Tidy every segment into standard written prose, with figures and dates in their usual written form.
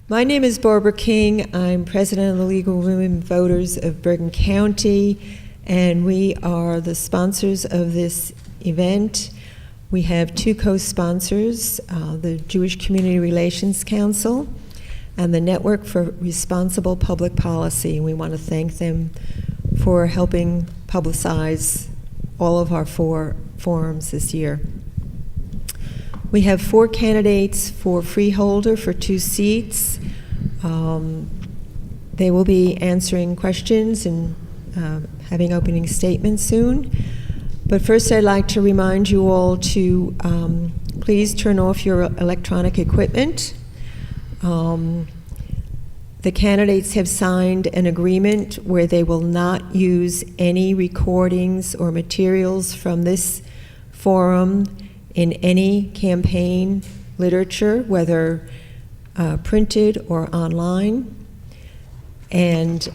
My name is Barbara King. I'm president of the League of Women Voters of Bergen County, and we are the sponsors of this event. We have two co-sponsors, the Jewish Community Relations Council and the Network for Responsible Public Policy. We want to thank them for helping publicize all of our four forums this year. We have 4 candidates for Freeholder for 2 seats. They will be answering questions and having opening statements soon. But first, I'd like to remind you all to please turn off your electronic equipment. The candidates have signed an agreement where they will not use any recordings or materials from this forum in any campaign literature, whether printed or online. And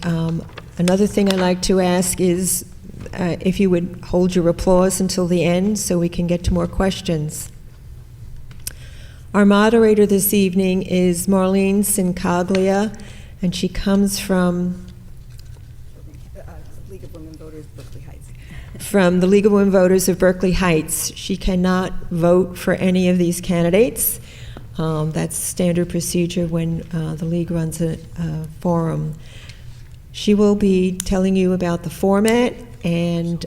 another thing I'd like to ask is if you would hold your applause until the end so we can get to more questions. Our moderator this evening is Marlene Sincaglia, and she comes from League of Women Voters, Berkeley Heights. From the League of Women Voters of Berkeley Heights. She cannot vote for any of these candidates. That's standard procedure when the League runs a forum. She will be telling you about the format and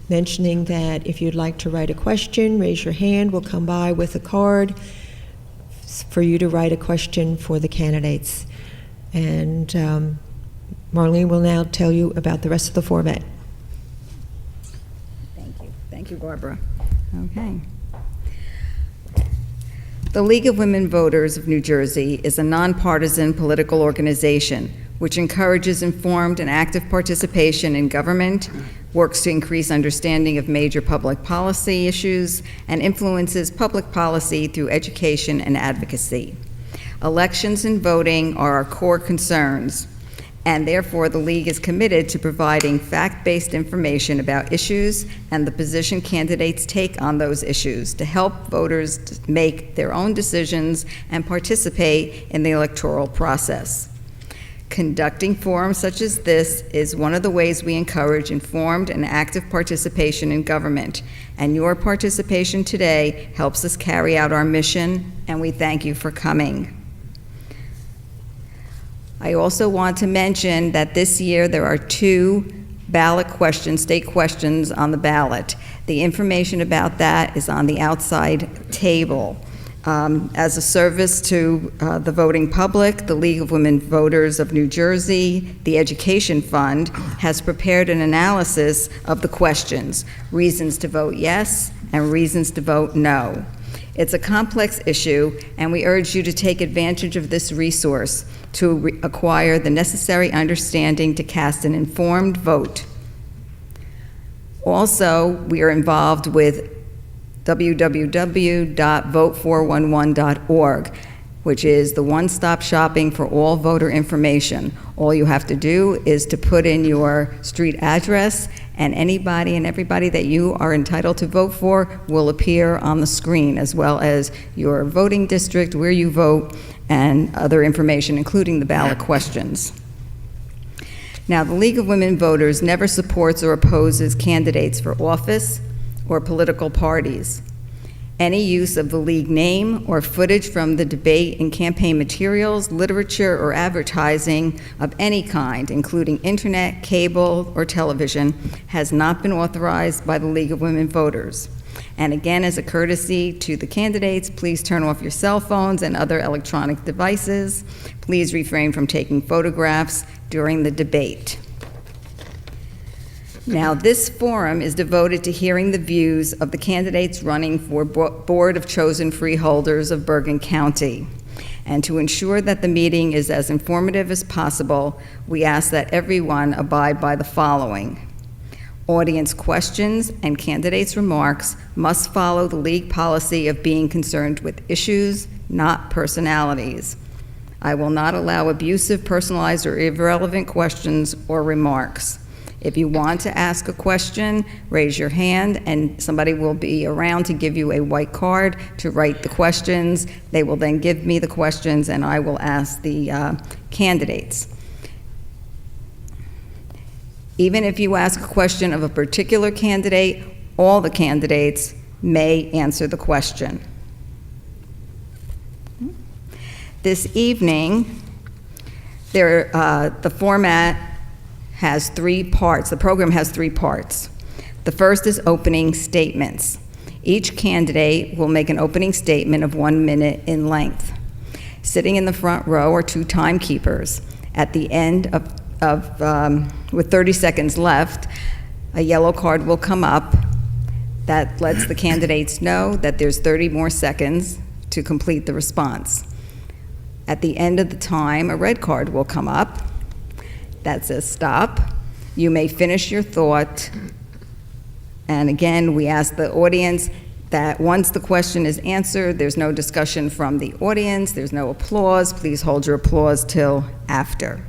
mentioning that if you'd like to write a question, raise your hand. We'll come by with a card for you to write a question for the candidates. And Marlene will now tell you about the rest of the format. Thank you, Barbara. Okay. The League of Women Voters of New Jersey is a nonpartisan political organization which encourages informed and active participation in government, works to increase understanding of major public policy issues, and influences public policy through education and advocacy. Elections and voting are our core concerns, and therefore the League is committed to providing fact-based information about issues and the position candidates take on those issues to help voters make their own decisions and participate in the electoral process. Conducting forums such as this is one of the ways we encourage informed and active participation in government, and your participation today helps us carry out our mission, and we thank you for coming. I also want to mention that this year there are 2 ballot questions, state questions on the ballot. The information about that is on the outside table. As a service to the voting public, the League of Women Voters of New Jersey, the Education Fund, has prepared an analysis of the questions, reasons to vote yes and reasons to vote no. It's a complex issue, and we urge you to take advantage of this resource to acquire the necessary understanding to cast an informed vote. Also, we are involved with www.vote411.org, which is the one-stop shopping for all voter information. All you have to do is to put in your street address, and anybody and everybody that you are entitled to vote for will appear on the screen, as well as your voting district, where you vote, and other information, including the ballot questions. Now, the League of Women Voters never supports or opposes candidates for office or political parties. Any use of the League name or footage from the debate in campaign materials, literature, or advertising of any kind, including internet, cable, or television, has not been authorized by the League of Women Voters. And again, as a courtesy to the candidates, please turn off your cell phones and other electronic devices. Please refrain from taking photographs during the debate. Now, this forum is devoted to hearing the views of the candidates running for Board of Chosen Freeholders of Bergen County. And to ensure that the meeting is as informative as possible, we ask that everyone abide by the following. Audience questions and candidates' remarks must follow the League policy of being concerned with issues, not personalities. I will not allow abusive, personalized, or irrelevant questions or remarks. If you want to ask a question, raise your hand, and somebody will be around to give you a white card to write the questions. They will then give me the questions, and I will ask the candidates. Even if you ask a question of a particular candidate, all the candidates may answer the question. This evening, the format has 3 parts. The program has 3 parts. The first is opening statements. Each candidate will make an opening statement of 1 minute in length. Sitting in the front row are 2 timekeepers. At the end with 30 seconds left, a yellow card will come up that lets the candidates know that there's 30 more seconds to complete the response. At the end of the time, a red card will come up that says stop. You may finish your thought. And again, we ask the audience that once the question is answered, there's no discussion from the audience, there's no applause. Please hold your applause till after.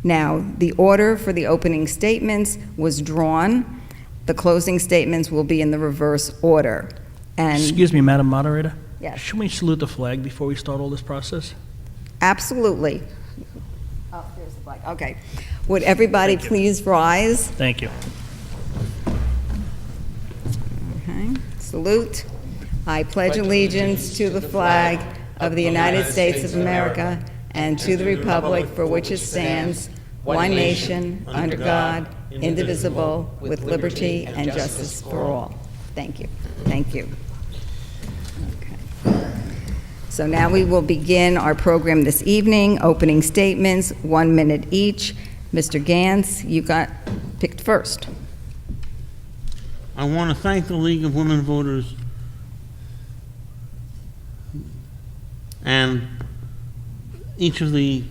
Now, the order for the opening statements was drawn. The closing statements will be in the reverse order. And excuse me, Madam Moderator? Yes. Should we salute the flag before we start all this process? Absolutely. Oh, there's the flag. Okay. Would everybody please rise? Thank you. Okay. Salute. I pledge allegiance to the flag of the United States of America and to the republic for which it stands, one nation, under God, indivisible, with liberty and justice for all. Thank you. Thank you. Okay. So now we will begin our program this evening. Opening statements, 1 minute each. Mr. Gantz, you got picked first. I want to thank the League of Women Voters and each of the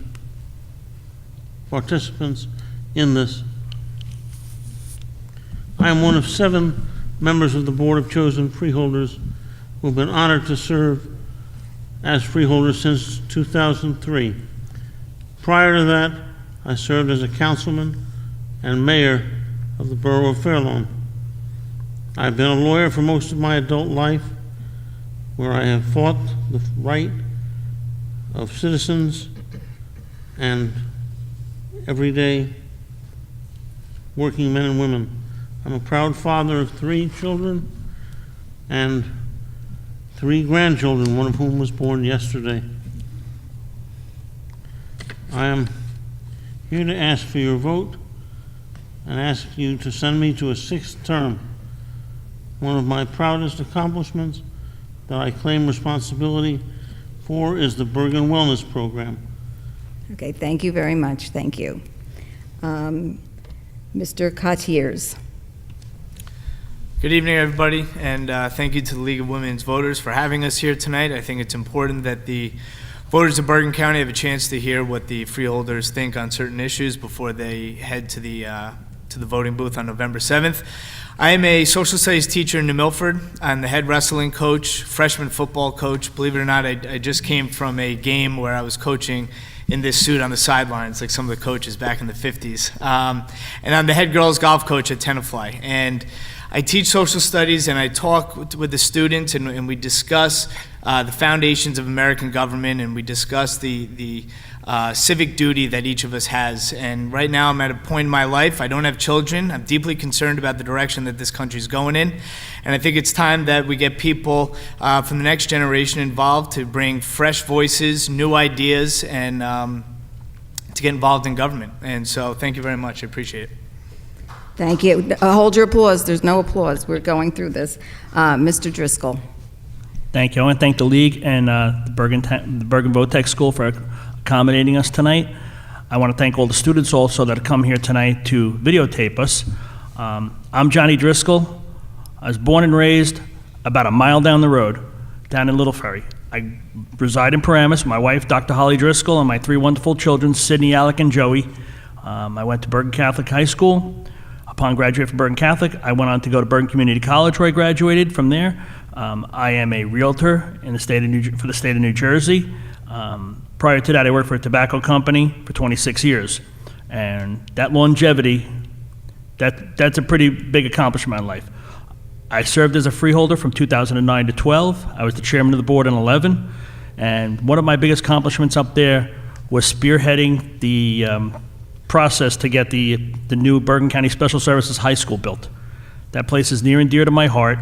participants in this. I am one of 7 members of the Board of Chosen Freeholders who have been honored to serve as freeholders since 2003. Prior to that, I served as a councilman and mayor of the borough of Fairlawn. I've been a lawyer for most of my adult life, where I have fought the right of citizens and everyday working men and women. I'm a proud father of 3 children and 3 grandchildren, one of whom was born yesterday. I am here to ask for your vote and ask you to send me to a 6th term. One of my proudest accomplishments that I claim responsibility for is the Bergen Wellness Program. Okay, thank you very much. Thank you. Mr. Cotiers. Good evening, everybody, and thank you to the League of Women's Voters for having us here tonight. I think it's important that the voters of Bergen County have a chance to hear what the freeholders think on certain issues before they head to the voting booth on November 7th. I am a social studies teacher in New Milford. I'm the head wrestling coach, freshman football coach. Believe it or not, I just came from a game where I was coaching in this suit on the sidelines, like some of the coaches back in the 50s. And I'm the head girls golf coach at Tenafly. And I teach social studies, and I talk with the students, and we discuss the foundations of American government, and we discuss the civic duty that each of us has. And right now I'm at a point in my life, I don't have children. I'm deeply concerned about the direction that this country's going in. And I think it's time that we get people from the next generation involved to bring fresh voices, new ideas, and to get involved in government. And so thank you very much. I appreciate it. Thank you. Hold your applause. There's no applause. We're going through this. Mr. Driscoll. Thank you. I want to thank the League and the Bergen Votech School for accommodating us tonight. I want to thank all the students also that have come here tonight to videotape us. I'm Johnny Driscoll. I was born and raised about a mile down the road, down in Little Ferry. I reside in Paramus with my wife, Dr. Holly Driscoll, and my 3 wonderful children, Sydney, Alec, and Joey. I went to Bergen Catholic High School. Upon graduating from Bergen Catholic, I went on to go to Bergen Community College, where I graduated from there. I am a realtor in the state of for the state of New Jersey. Prior to that, I worked for a tobacco company for 26 years. And that longevity That's a pretty big accomplishment in life. I served as a freeholder from 2009 to 12. I was the chairman of the board in 11. And one of my biggest accomplishments up there was spearheading the process to get the new Bergen County Special Services High School built. That place is near and dear to my heart.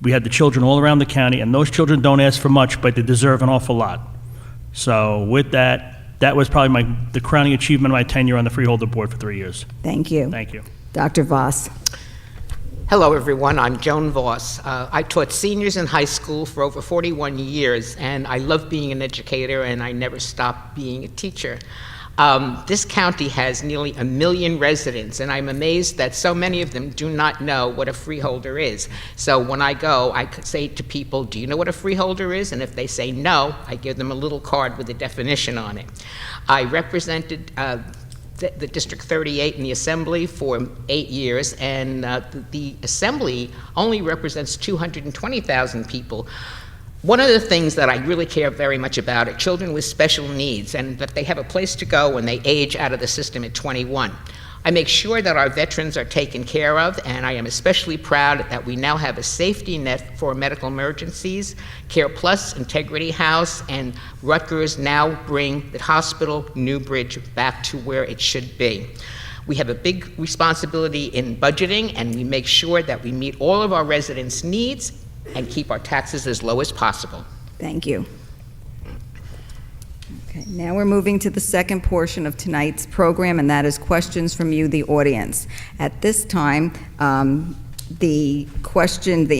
We had the children all around the county, and those children don't ask for much, but they deserve an awful lot. So with that, that was probably the crowning achievement of my tenure on the Freeholder Board for 3 years. Thank you. Thank you. Dr. Voss. Hello, everyone. I'm Joan Voss. I taught seniors in high school for over 41 years, and I love being an educator, and I never stopped being a teacher. This county has nearly 1 million residents, and I'm amazed that so many of them do not know what a freeholder is. So when I go, I could say to people, do you know what a freeholder is? And if they say no, I give them a little card with a definition on it. I represented the District 38 in the Assembly for 8 years, and the Assembly only represents 220,000 people. One of the things that I really care very much about are children with special needs, and that they have a place to go when they age out of the system at 21. I make sure that our veterans are taken care of, and I am especially proud that we now have a safety net for medical emergencies. Care Plus, Integrity House, and Rutgers now bring the hospital, Newbridge, back to where it should be. We have a big responsibility in budgeting, and we make sure that we meet all of our residents' needs and keep our taxes as low as possible. Thank you. Okay, now we're moving to the second portion of tonight's program, and that is questions from you, the audience. At this time, the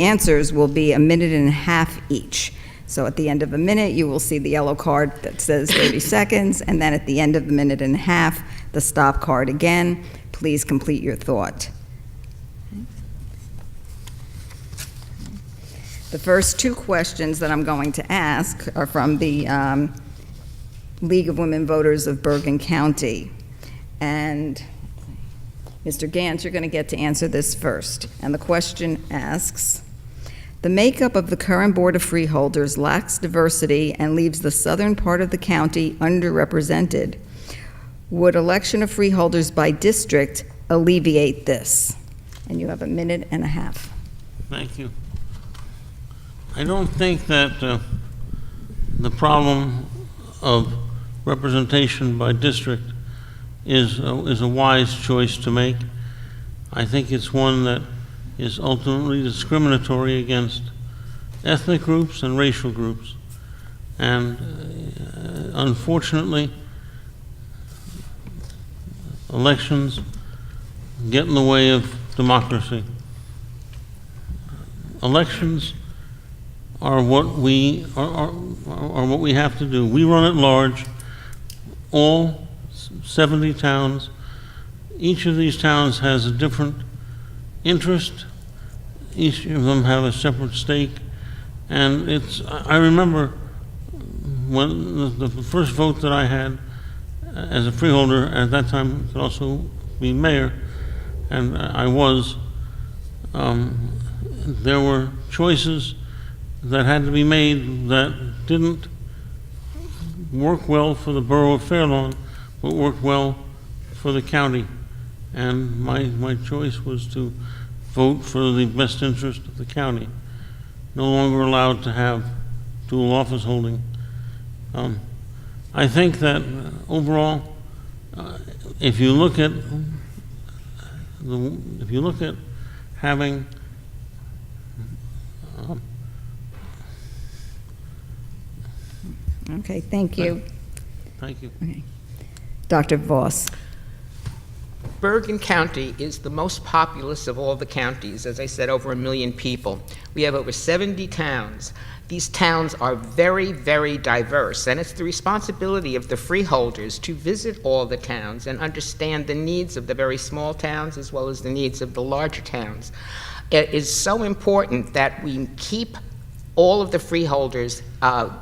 answers will be 1.5 minutes each. So at the end of a minute, you will see the yellow card that says 30 seconds, and then at the end of 1.5 minutes, the stop card again. Please complete your thought. The first 2 questions that I'm going to ask are from the League of Women Voters of Bergen County. And Mr. Gantz, you're going to get to answer this first. And the question asks, the makeup of the current Board of Freeholders lacks diversity and leaves the southern part of the county underrepresented. Would election of freeholders by district alleviate this? And you have 1.5 minutes. Thank you. I don't think that the problem of representation by district is a wise choice to make. I think it's one that is ultimately discriminatory against ethnic groups and racial groups. And unfortunately, elections get in the way of democracy. Elections are what we what we have to do. We run at large, all 70 towns. Each of these towns has a different interest. Each of them have a separate stake. And I remember when the first vote that I had as a freeholder, at that time could also be mayor, and I was, there were choices that had to be made that didn't work well for the borough of Fairlawn, but worked well for the county. And my choice was to vote for the best interest of the county. No longer allowed to have dual office holding. I think that overall, if you look at having Okay, thank you. Thank you. Okay. Dr. Voss. Bergen County is the most populous of all the counties. As I said, over 1 million people. We have over 70 towns. These towns are very, very diverse, and it's the responsibility of the freeholders to visit all the towns and understand the needs of the very small towns as well as the needs of the larger towns. It is so important that we keep all of the freeholders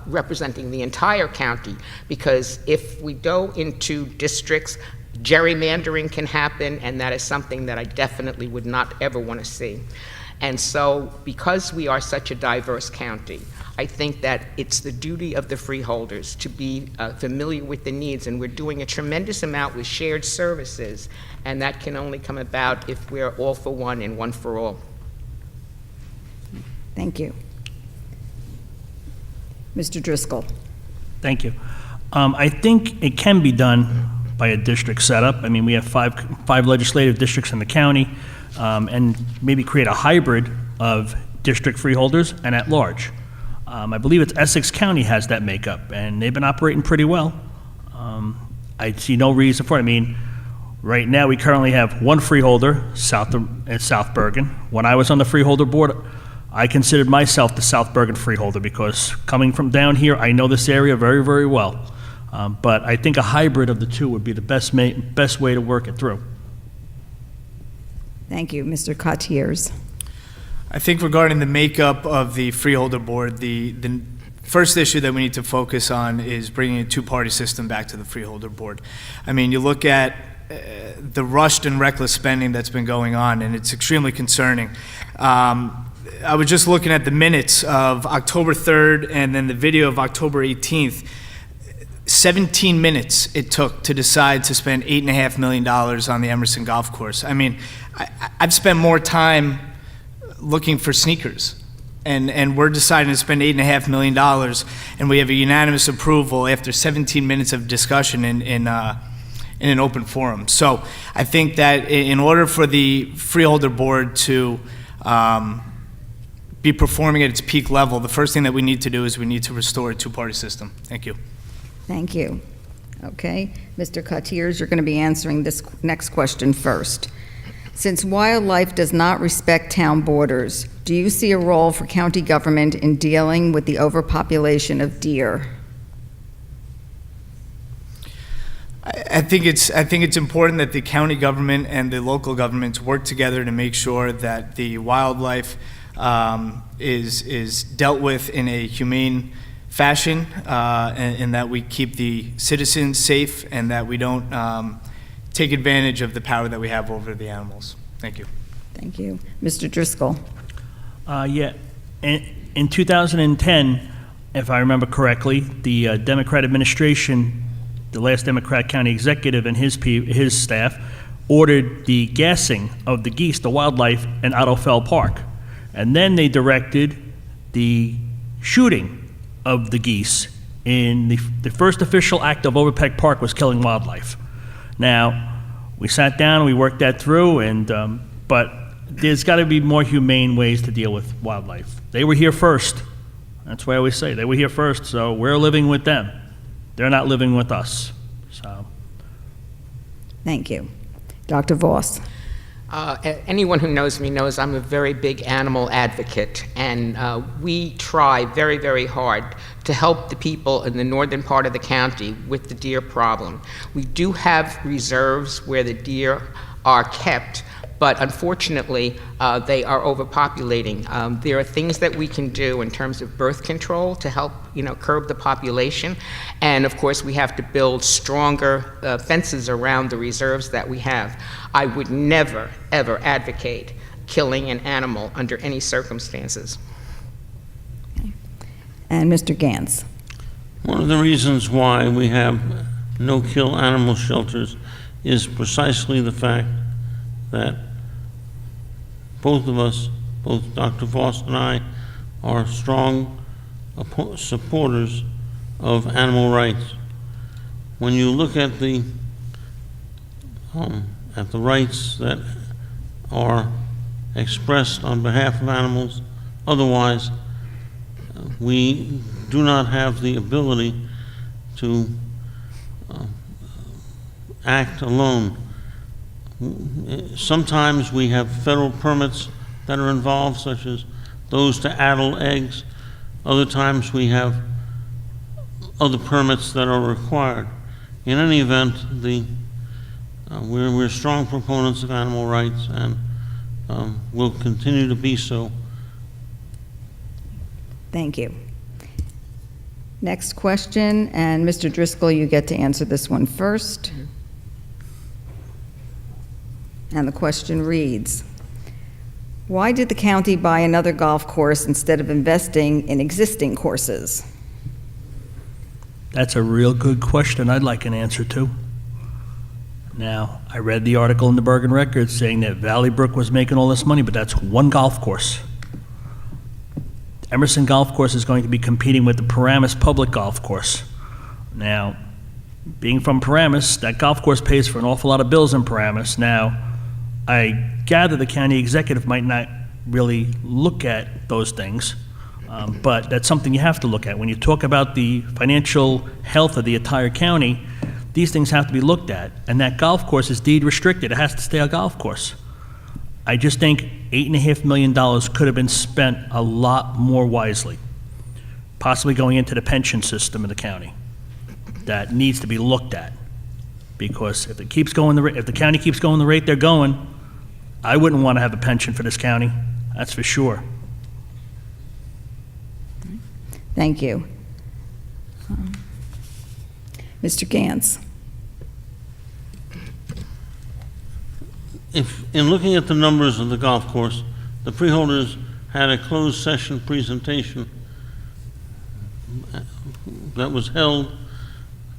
representing the entire county, because if we go into districts, gerrymandering can happen, and that is something that I definitely would not ever want to see. And so, because we are such a diverse county, I think that it's the duty of the freeholders to be familiar with the needs, and we're doing a tremendous amount with shared services, and that can only come about if we're all for one and one for all. Thank you. Mr. Driscoll. Thank you. I think it can be done by a district setup. I mean, we have five legislative districts in the county, and maybe create a hybrid of district freeholders and at large. I believe it's Essex County has that makeup, and they've been operating pretty well. I see no reason for it. I mean, right now we currently have one freeholder at South Bergen. When I was on the freeholder board, I considered myself the South Bergen freeholder because coming from down here, I know this area very, very well. But I think a hybrid of the two would be the best way to work it through. Thank you. Mr. Cotiers. I think regarding the makeup of the freeholder board, the first issue that we need to focus on is bringing a two-party system back to the freeholder board. I mean, you look at the rushed and reckless spending that's been going on, and it's extremely concerning. I was just looking at the minutes of October 3rd and then the video of October 18th. 17 minutes it took to decide to spend $8.5 million on the Emerson Golf Course. I mean, I've spent more time looking for sneakers, and we're deciding to spend $8.5 million, and we have a unanimous approval after 17 minutes of discussion in an open forum. So I think that in order for the freeholder board to be performing at its peak level, the first thing that we need to do is we need to restore a two-party system. Thank you. Thank you. Okay. Mr. Cotiers, you're going to be answering this next question first. Since wildlife does not respect town borders, do you see a role for county government in dealing with the overpopulation of deer? I think it's important that the county government and the local governments work together to make sure that the wildlife is dealt with in a humane fashion, and that we keep the citizens safe, and that we don't take advantage of the power that we have over the animals. Thank you. Thank you. Mr. Driscoll. Yeah, in 2010, if I remember correctly, the Democrat administration, the last Democrat county executive and his staff ordered the gassing of the geese, the wildlife, in Otto Fell Park. And then they directed the shooting of the geese in the first official act of Overpeck Park was killing wildlife. Now, we sat down and we worked that through, and but there's got to be more humane ways to deal with wildlife. They were here first. That's why I always say they were here first, so we're living with them. They're not living with us. So. Thank you. Dr. Voss. Anyone who knows me knows I'm a very big animal advocate, and we try very, very hard to help the people in the northern part of the county with the deer problem. We do have reserves where the deer are kept, but unfortunately, they are overpopulating. There are things that we can do in terms of birth control to help, curb the population, and of course, we have to build stronger fences around the reserves that we have. I would never, ever advocate killing an animal under any circumstances. And Mr. Gantz. One of the reasons why we have no-kill animal shelters is precisely the fact that both of us, both Dr. Voss and I, are strong supporters of animal rights. When you look at the rights that are expressed on behalf of animals, otherwise, we do not have the ability to act alone. Sometimes we have federal permits that are involved, such as those to addle eggs. Other times we have other permits that are required. In any event, we're strong proponents of animal rights, and will continue to be so. Thank you. Next question, and Mr. Driscoll, you get to answer this one first. And the question reads, Why did the county buy another golf course instead of investing in existing courses? That's a real good question I'd like an answer to. Now, I read the article in the Bergen Record saying that Valley Brook was making all this money, but that's one golf course. Emerson Golf Course is going to be competing with the Paramus Public Golf Course. Now, being from Paramus, that golf course pays for an awful lot of bills in Paramus. Now, I gather the county executive might not really look at those things, but that's something you have to look at. When you talk about the financial health of the entire county, these things have to be looked at. And that golf course is deed restricted. It has to stay a golf course. I just think $8.5 million could have been spent a lot more wisely, possibly going into the pension system of the county. That needs to be looked at, because if it keeps going if the county keeps going the rate they're going, I wouldn't want to have a pension for this county. That's for sure. Thank you. Mr. Gantz. In looking at the numbers of the golf course, the freeholders had a closed session presentation that was held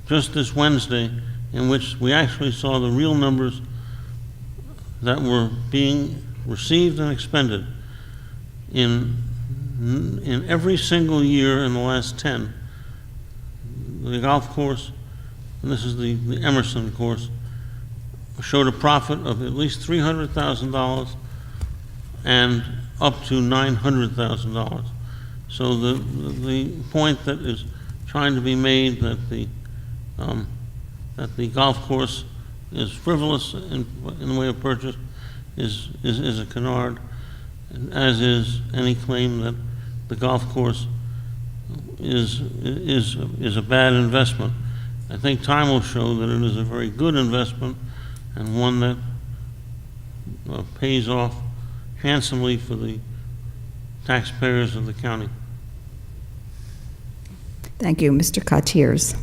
just this Wednesday, in which we actually saw the real numbers that were being received and expended in every single year in the last 10. The golf course, and this is the Emerson course, showed a profit of at least $300,000 and up to $900,000. So the point that is trying to be made that the golf course is frivolous in the way of purchase is a canard, as is any claim that the golf course is a bad investment. I think time will show that it is a very good investment and one that pays off handsomely for the taxpayers of the county. Thank you. Mr. Cotiers.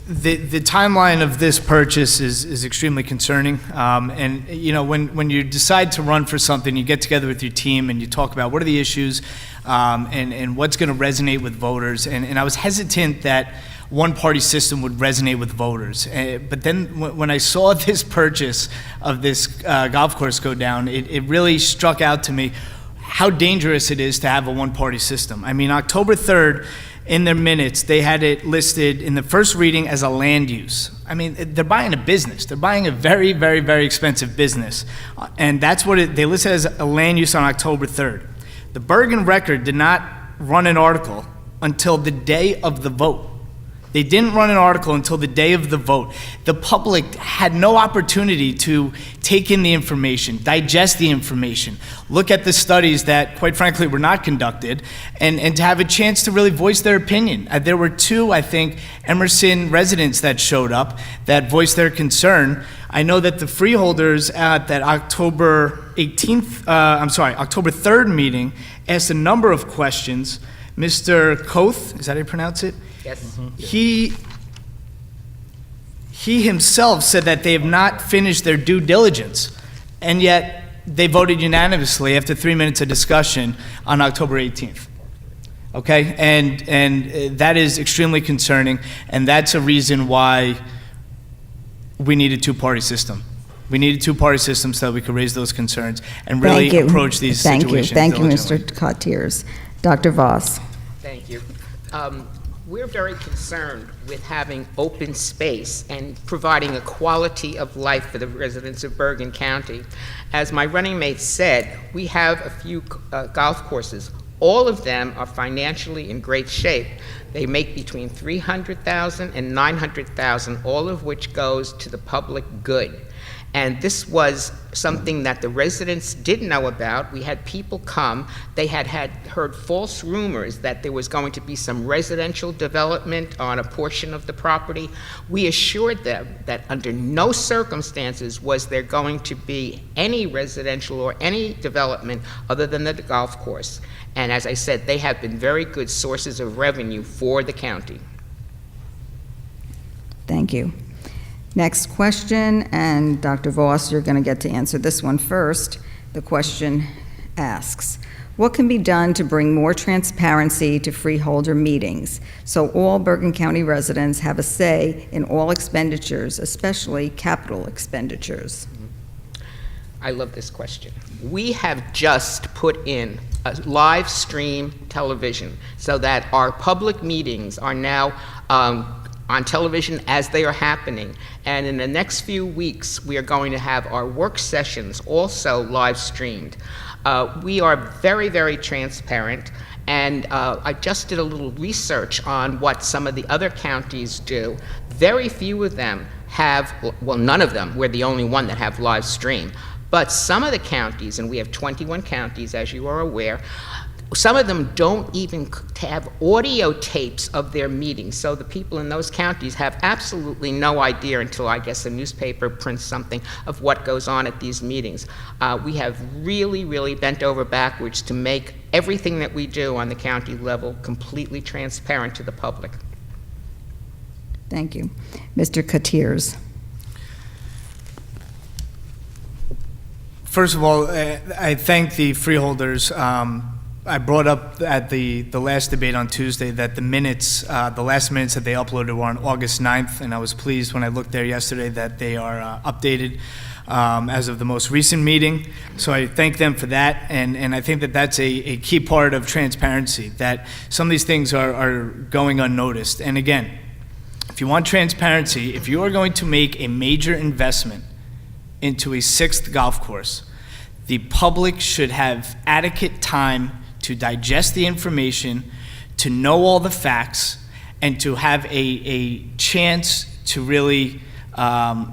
The timeline of this purchase is extremely concerning. And, you know, when you decide to run for something, you get together with your team and you talk about what are the issues and what's going to resonate with voters. And I was hesitant that one-party system would resonate with voters. But then when I saw this purchase of this golf course go down, it really struck out to me how dangerous it is to have a one-party system. I mean, October 3rd, in their minutes, they had it listed in the first reading as a land use. I mean, they're buying a business. They're buying a very, very, very expensive business. And that's what they listed as a land use on October 3rd. The Bergen Record did not run an article until the day of the vote. They didn't run an article until the day of the vote. The public had no opportunity to take in the information, digest the information, look at the studies that, quite frankly, were not conducted, and to have a chance to really voice their opinion. There were two, I think, Emerson residents that showed up that voiced their concern. I know that the freeholders at that October 3rd meeting asked a number of questions. Mr. Koth, is that how you pronounce it? Yes. He himself said that they have not finished their due diligence, and yet they voted unanimously after 3 minutes of discussion on October 18th. Okay, and that is extremely concerning, and that's a reason why we need a two-party system. We need a two-party system so that we could raise those concerns and really approach these situations Thank you, diligently. Mr. Cotiers. Dr. Voss. Thank you. We're very concerned with having open space and providing a quality of life for the residents of Bergen County. As my running mate said, we have a few golf courses. All of them are financially in great shape. They make between $300,000 and $900,000, all of which goes to the public good. And this was something that the residents didn't know about. We had people come. They had heard false rumors that there was going to be some residential development on a portion of the property. We assured them that under no circumstances was there going to be any residential or any development other than the golf course. And as I said, they have been very good sources of revenue for the county. Thank you. Next question, and Dr. Voss, you're going to get to answer this one first. The question asks, what can be done to bring more transparency to freeholder meetings so all Bergen County residents have a say in all expenditures, especially capital expenditures? I love this question. We have just put in a live stream television so that our public meetings are now on television as they are happening. And in the next few weeks, we are going to have our work sessions also live streamed. We are very, very transparent. And I just did a little research on what some of the other counties do. Very few of them have, well, none of them. We're the only one that have live stream. But some of the counties, and we have 21 counties, as you are aware, some of them don't even have audio tapes of their meetings. So the people in those counties have absolutely no idea until, I guess, a newspaper prints something of what goes on at these meetings. We have really, really bent over backwards to make everything that we do on the county level completely transparent to the public. Thank you. Mr. Katiers. First of all, I thank the freeholders. I brought up at the last debate on Tuesday that the last minutes that they uploaded were on August 9th, and I was pleased when I looked there yesterday that they are updated as of the most recent meeting. So I thank them for that, and I think that that's a key part of transparency, that some of these things are going unnoticed. And again, if you want transparency, if you are going to make a major investment into a 6th golf course, the public should have adequate time to digest the information, to know all the facts, and to have a chance to really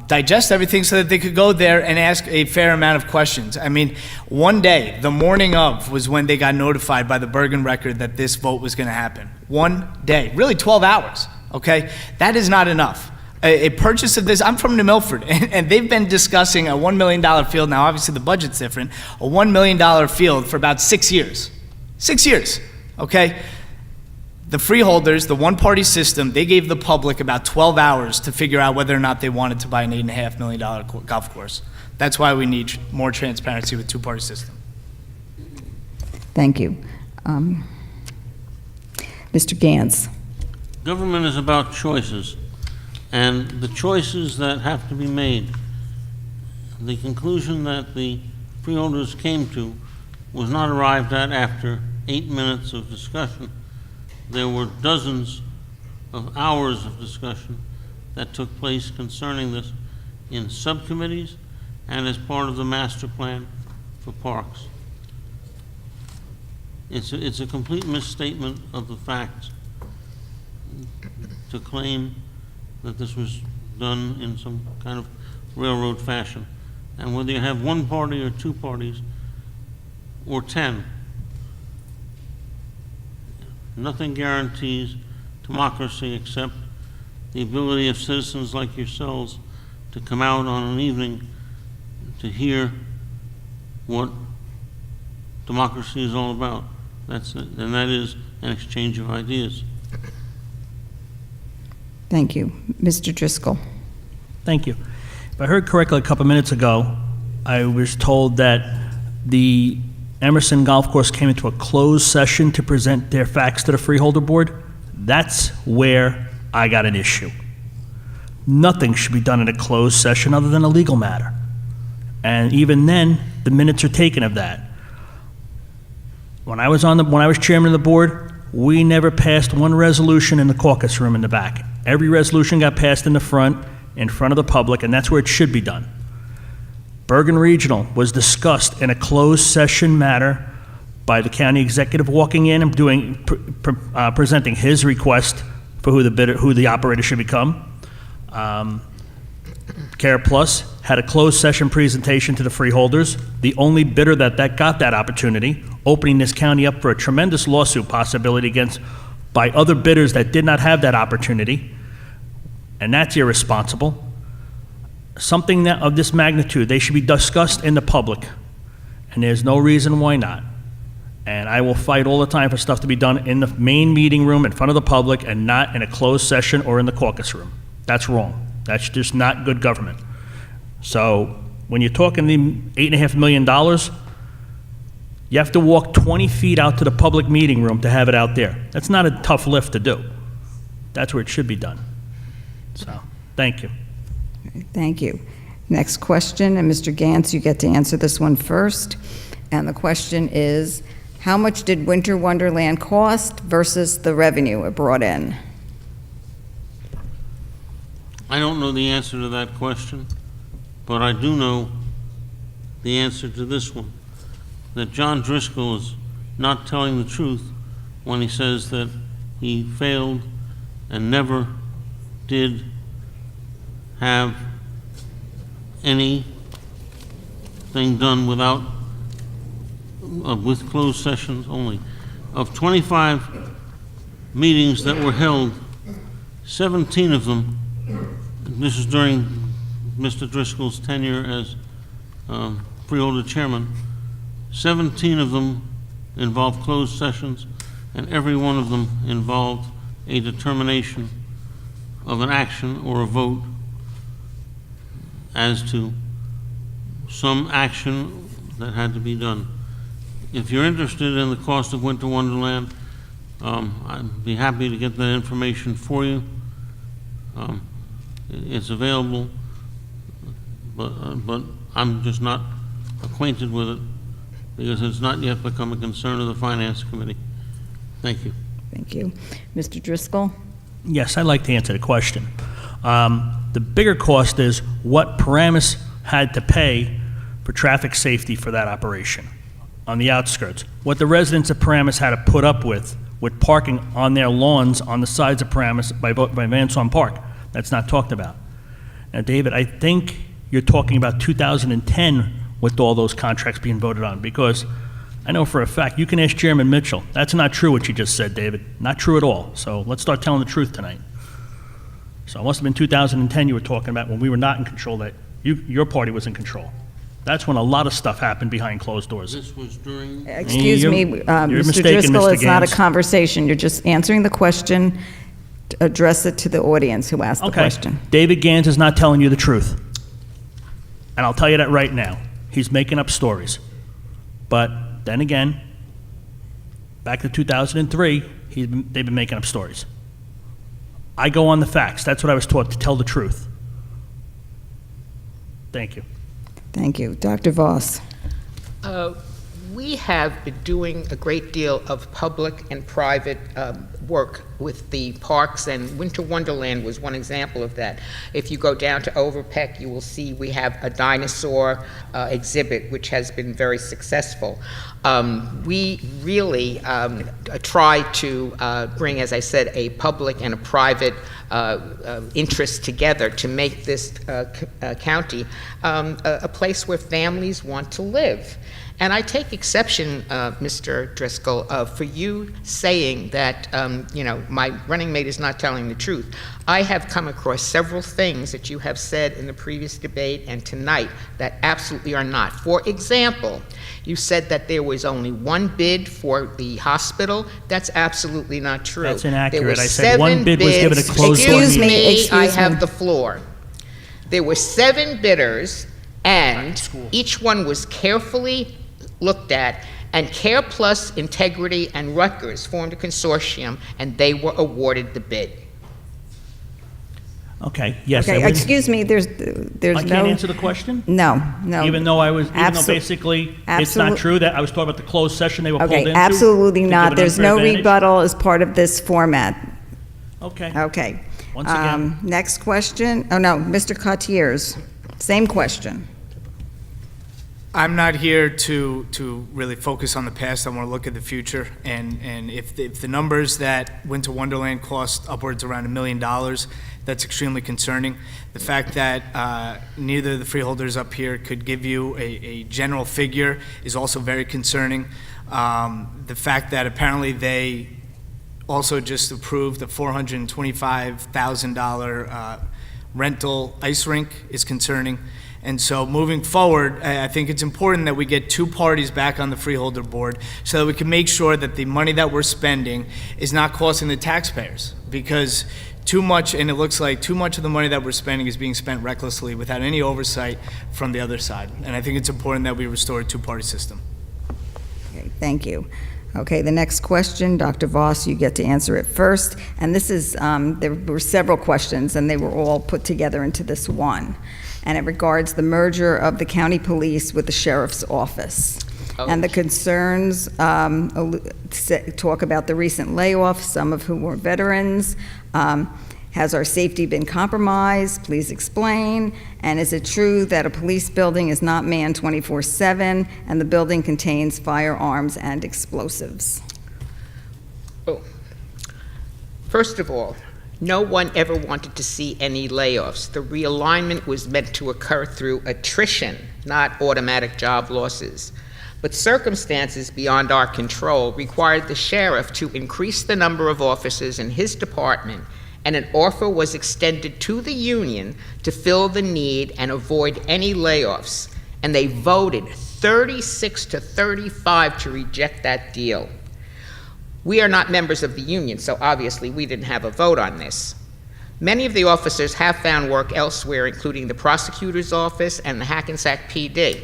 digest everything so that they could go there and ask a fair amount of questions. I mean, one day, the morning of, was when they got notified by the Bergen Record that this vote was going to happen. One day, really 12 hours, okay? That is not enough. A purchase of this, I'm from New Milford, and they've been discussing a $1 million field. Now, obviously, the budget's different. A $1 million field for about 6 years. 6 years, okay? The freeholders, the one-party system, they gave the public about 12 hours to figure out whether or not they wanted to buy an $8.5 million golf course. That's why we need more transparency with two-party system. Thank you. Mr. Gantz. Government is about choices, and the choices that have to be made. The conclusion that the freeholders came to was not arrived at after 8 minutes of discussion. There were dozens of hours of discussion that took place concerning this in subcommittees and as part of the master plan for parks. It's a complete misstatement of the facts to claim that this was done in some kind of railroad fashion. And whether you have one party or two parties or 10, nothing guarantees democracy except the ability of citizens like yourselves to come out on an evening to hear what democracy is all about. And that is an exchange of ideas. Thank you. Mr. Driscoll. Thank you. If I heard correctly a couple minutes ago, I was told that the Emerson Golf Course came into a closed session to present their facts to the Freeholder Board. That's where I got an issue. Nothing should be done in a closed session other than a legal matter. And even then, the minutes are taken of that. When I was chairman of the board, we never passed one resolution in the caucus room in the back. Every resolution got passed in the front of the public, and that's where it should be done. Bergen Regional was discussed in a closed session matter by the county executive walking in and presenting his request for who the operator should become. Care Plus had a closed session presentation to the freeholders. The only bidder that got that opportunity, opening this county up for a tremendous lawsuit possibility by other bidders that did not have that opportunity, and that's irresponsible. Something of this magnitude, they should be discussed in the public, and there's no reason why not. And I will fight all the time for stuff to be done in the main meeting room in front of the public and not in a closed session or in the caucus room. That's wrong. That's just not good government. So when you're talking the $8.5 million, You have to walk 20 feet out to the public meeting room to have it out there. That's not a tough lift to do. That's where it should be done. So, thank you. Thank you. Next question, and Mr. Gantz, you get to answer this one first. And the question is, how much did Winter Wonderland cost versus the revenue it brought in? I don't know the answer to that question, but I do know the answer to this one, that John Driscoll is not telling the truth when he says that he failed and never did have anything done without, with closed sessions only. Of 25 meetings that were held, 17 of them, this is during Mr. Driscoll's tenure as Freeholder chairman, 17 of them involved closed sessions, and every one of them involved a determination of an action or a vote as to some action that had to be done. If you're interested in the cost of Winter Wonderland, I'd be happy to get that information for you. It's available, but I'm just not acquainted with it because it's not yet become a concern of the Finance Committee. Thank you. Thank you. Mr. Driscoll? Yes, I'd like to answer the question. The bigger cost is what Paramus had to pay for traffic safety for that operation on the outskirts. What the residents of Paramus had to put up with parking on their lawns on the sides of Paramus by Van Swan Park. That's not talked about. Now, David, I think you're talking about 2010 with all those contracts being voted on, because I know for a fact, you can ask Chairman Mitchell. That's not true what you just said, David. Not true at all. So let's start telling the truth tonight. So it must have been 2010 you were talking about when we were not in control, that your party was in control. That's when a lot of stuff happened behind closed doors. This was during, Excuse me, You're Mr. mistaken, Driscoll, Mr. it's not a Gantz. conversation. You're just answering the question. Address it to the audience who asked the Okay. question. David Gans is not telling you the truth. And I'll tell you that right now. He's making up stories. But then again, back to 2003, they've been making up stories. I go on the facts. That's what I was taught, to tell the truth. Thank you. Thank you. Dr. Voss? We have been doing a great deal of public and private work with the parks, and Winter Wonderland was one example of that. If you go down to Overpeck, you will see we have a dinosaur exhibit, which has been very successful. We really try to bring, as I said, a public and a private interest together to make this county a place where families want to live. And I take exception, Mr. Driscoll, for you saying that, my running mate is not telling the truth. I have come across several things that you have said in the previous debate and tonight that absolutely are not. For example, you said that there was only one bid for the hospital. That's absolutely not true. That's inaccurate. There were I said one 7 bid was given a bids. closed door Excuse meeting. me, Excuse I me. have the floor. There were 7 bidders, and School. each one was carefully looked at, and Care Plus, Integrity, and Rutgers formed a consortium, and they were awarded the bid. Okay, yes. I Okay, wouldn't- excuse me, there's I no... can't answer the question? No, no. Even though Absol- basically it's not true that I was talking about the closed session they were pulled into? Okay, absolutely to give not. an There's unfair no advantage? rebuttal as part of this format. Okay. Okay. Once again. Next question. Oh, no, Mr. Cotiers, same question. I'm not here to really focus on the past. I want to look at the future. And if the numbers that Winter Wonderland cost upwards around $1 million, that's extremely concerning. The fact that neither of the freeholders up here could give you a general figure is also very concerning. The fact that apparently they also just approved a $425,000 rental ice rink is concerning. And so moving forward, I think it's important that we get 2 parties back on the freeholder board so that we can make sure that the money that we're spending is not costing the taxpayers. Because too much, and it looks like too much of the money that we're spending is being spent recklessly without any oversight from the other side. And I think it's important that we restore a 2-party system. Okay, Okay, thank you. Okay, the next question, Dr. Voss, you get to answer it first. And this is, there were several questions, and they were all put together into this one. And it regards the merger of the county police with the sheriff's office. And the concerns talk about the recent layoffs, some of whom were veterans. Has our safety been compromised? Please explain. And is it true that a police building is not manned 24/7 and the building contains firearms and explosives? Oh. First of all, no one ever wanted to see any layoffs. The realignment was meant to occur through attrition, not automatic job losses. But circumstances beyond our control required the sheriff to increase the number of officers in his department, and an offer was extended to the union to fill the need and avoid any layoffs. And they voted 36 to 35 to reject that deal. We are not members of the union, so obviously we didn't have a vote on this. Many of the officers have found work elsewhere, including the prosecutor's office and the Hackensack PD.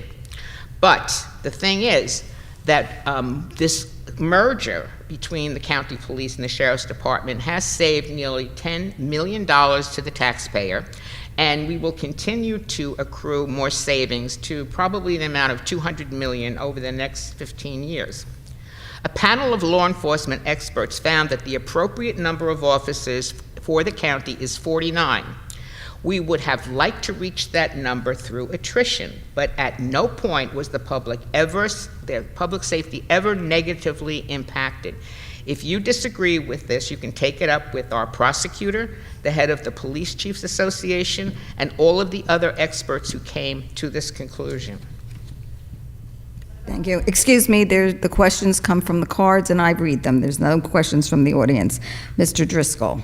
But the thing is that this merger between the county police and the sheriff's department has saved nearly $10 million to the taxpayer, and we will continue to accrue more savings to probably the amount of $200 million over the next 15 years. A panel of law enforcement experts found that the appropriate number of officers for the county is 49. We would have liked to reach that number through attrition, but at no point was their public safety ever negatively impacted. If you disagree with this, you can take it up with our prosecutor, the head of the Police Chiefs Association, and all of the other experts who came to this conclusion. Thank you. Excuse me, the questions come from the cards and I read them. There's no questions from the audience. Mr. Driscoll.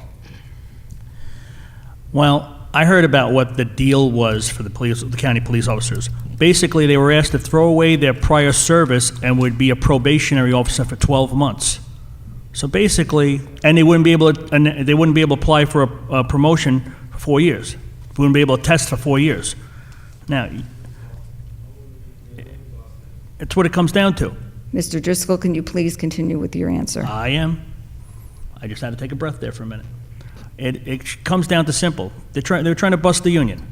Well, I heard about what the deal was for the county police officers. Basically, they were asked to throw away their prior service and would be a probationary officer for 12 months. So basically, and they wouldn't be able to apply for a promotion for 4 years. They wouldn't be able to test for 4 years. Now, it's what it comes down to. Mr. Driscoll, can you please continue with your answer? I am. I just had to take a breath there for a minute. It comes down to simple. They're trying to bust the union.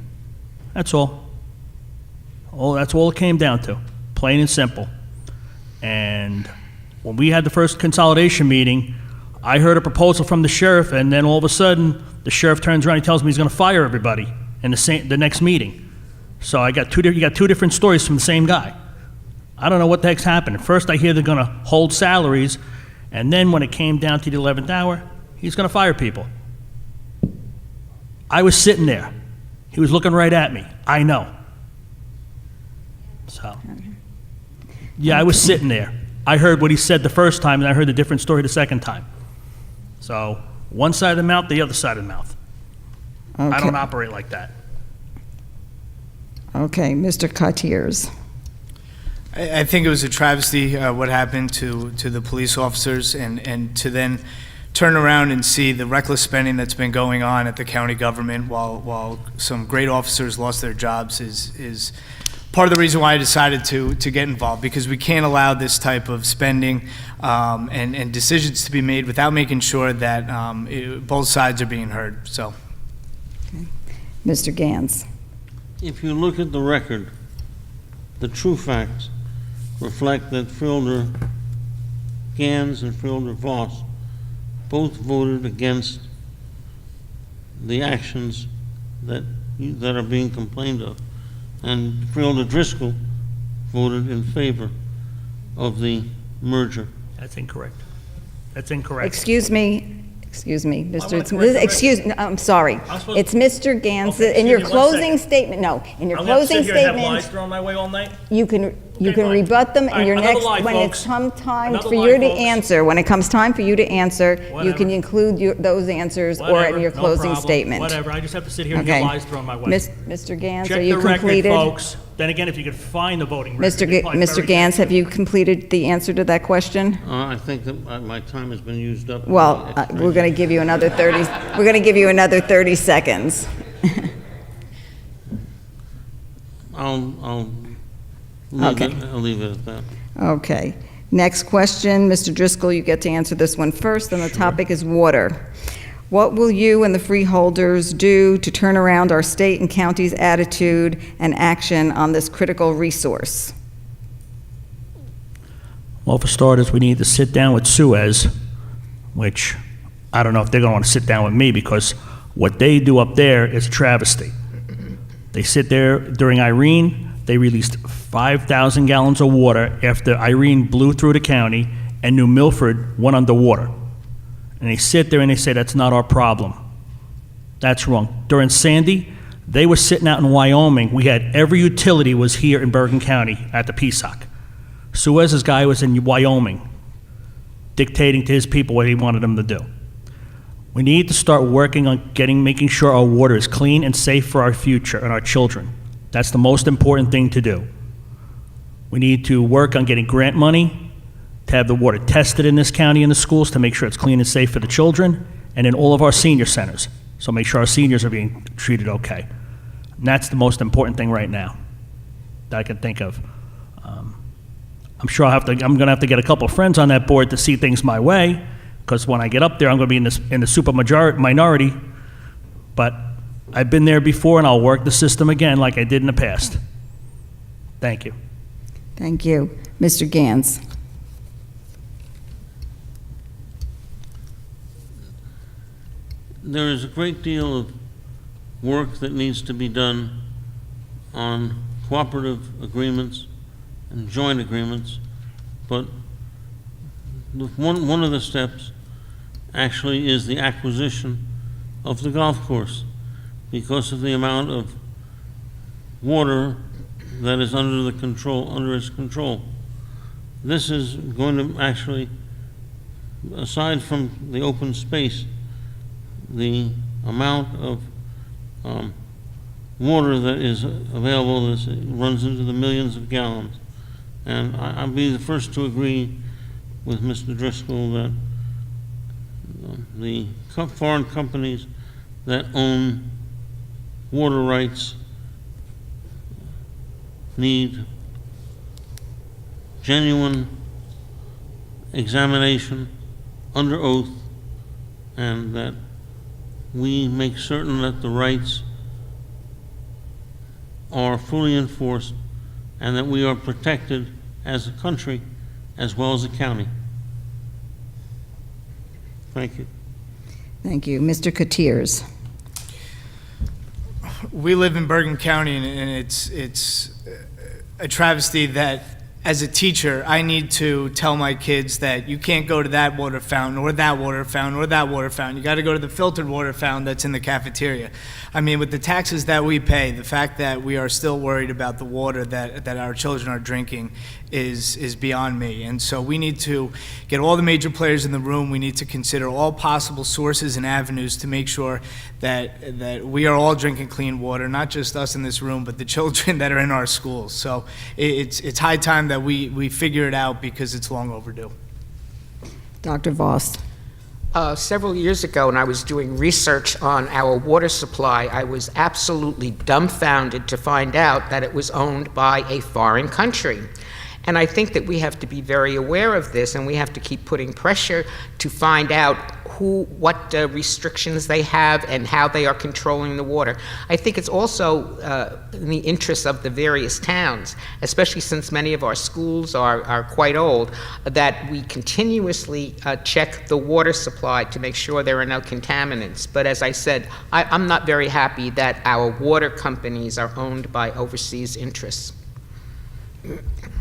That's all. That's all it came down to, plain and simple. And when we had the first consolidation meeting, I heard a proposal from the sheriff, and then all of a sudden, the sheriff turns around and tells me he's going to fire everybody in the next meeting. So you got two different stories from the same guy. I don't know what the heck's happened. First, I hear they're going to hold salaries, and then when it came down to the 11th hour, he's going to fire people. I was sitting there. He was looking right at me. I know. So, yeah, I was sitting there. I heard what he said the first time, and I heard the different story the second time. So, one side of the mouth, the other side of the mouth. Okay. I don't operate like that. Okay, Mr. Cotiers. I think it was a travesty what happened to the police officers, and to then turn around and see the reckless spending that's been going on at the county government while some great officers lost their jobs is part of the reason why I decided to get involved, because we can't allow this type of spending and decisions to be made without making sure that both sides are being heard. So, Okay. Mr. Gans. If you look at the record, the true facts reflect that Freeholder Gans and Freeholder Voss both voted against the actions that are being complained of, and Freeholder Driscoll voted in favor of the merger. That's incorrect. That's incorrect. Excuse me, wanna Mr. I'm sorry. It's Mr. Gans. Okay, In your excuse me, one closing second. statement, no, in your I'm gonna closing sit here and have lies statement, thrown my way all night? you can fine. rebut them All in right, your another next, lie, when folks. it's come time Another for lie, you to folks. answer, when it comes time for you to answer, you Whatever. can include those answers or Whatever, in your no closing problem. statement. Whatever, I just have to sit here and Okay. get lies thrown my way. Mr. Gans, Check are you the record, completed? folks. Then again, if you could find the voting record. it'd be probably Mr. very Gans, good. have you completed the answer to that question? I think that my time has been used up. Well, we're going to give you another 30, we're going to give you another 30 seconds. I'll Okay. leave it at that. Okay. Next question, Mr. Driscoll, you get to answer this one first, and the topic is water. What will you and the freeholders do to turn around our state and county's attitude and action on this critical resource? Well, for starters, we need to sit down with Suez, which I don't know if they're going to want to sit down with me, because what they do up there is a travesty. They sit there during Irene, they released 5,000 gallons of water after Irene blew through the county and New Milford went underwater. And they sit there and they say, that's not our problem. That's wrong. During Sandy, they were sitting out in Wyoming. We had every utility was here in Bergen County at the PSOC. Suez's guy was in Wyoming, dictating to his people what he wanted them to do. We need to start working on making sure our water is clean and safe for our future and our children. That's the most important thing to do. We need to work on getting grant money to have the water tested in this county in the schools to make sure it's clean and safe for the children, and in all of our senior centers. So make sure our seniors are being treated okay. And that's the most important thing right now that I can think of. I'm sure I'm going to have to get a couple of friends on that board to see things my way, because when I get up there, I'm going to be in the super minority. But I've been there before, and I'll work the system again like I did in the past. Thank you. Thank you. Mr. Gans. There is a great deal of work that needs to be done on cooperative agreements and joint agreements, but one of the steps actually is the acquisition of the golf course, because of the amount of water that is under its control. This is going to actually, aside from the open space, the amount of water that is available runs into the millions of gallons. And I'll be the first to agree with Mr. Driscoll that the foreign companies that own water rights need genuine examination under oath, and that we make certain that the rights are fully enforced and that we are protected as a country as well as a county. Thank you. Thank you. Mr. Katiers. We live in Bergen County, and it's a travesty that as a teacher, I need to tell my kids that you can't go to that water fountain or that water fountain or that water fountain. You got to go to the filtered water fountain that's in the cafeteria. I mean, with the taxes that we pay, the fact that we are still worried about the water that our children are drinking is beyond me. And so we need to get all the major players in the room. We need to consider all possible sources and avenues to make sure that we are all drinking clean water, not just us in this room, but the children that are in our schools. So it's high time that we figure it out, because it's long overdue. Dr. Voss. Several years ago, when I was doing research on our water supply, I was absolutely dumbfounded to find out that it was owned by a foreign country. And I think that we have to be very aware of this, and we have to keep putting pressure to find out what restrictions they have and how they are controlling the water. I think it's also in the interest of the various towns, especially since many of our schools are quite old, that we continuously check the water supply to make sure there are no contaminants. But as I said, I'm not very happy that our water companies are owned by overseas interests.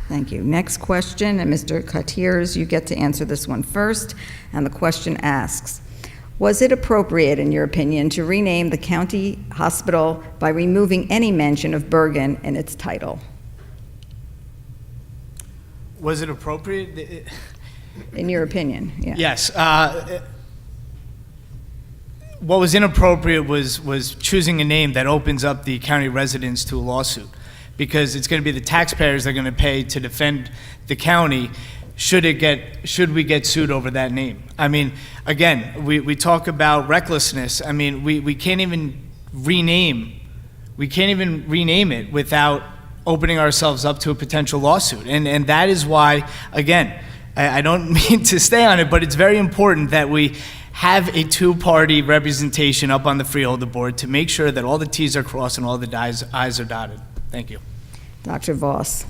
Thank you. Next question, and Mr. Katiers, you get to answer this one first. And the question asks, was it appropriate, in your opinion, to rename the county hospital by removing any mention of Bergen in its title? Was it appropriate? In your opinion, yeah. Yes. What was inappropriate was choosing a name that opens up the county residents to a lawsuit, because it's going to be the taxpayers that are going to pay to defend the county should we get sued over that name. I mean, again, we talk about recklessness. I mean, we can't even rename it without opening ourselves up to a potential lawsuit. And that is why, again, I don't mean to stay on it, but it's very important that we have a two-party representation up on the Freeholder board to make sure that all the Ts are crossed and all the Is are dotted. Thank you. Dr. Voss.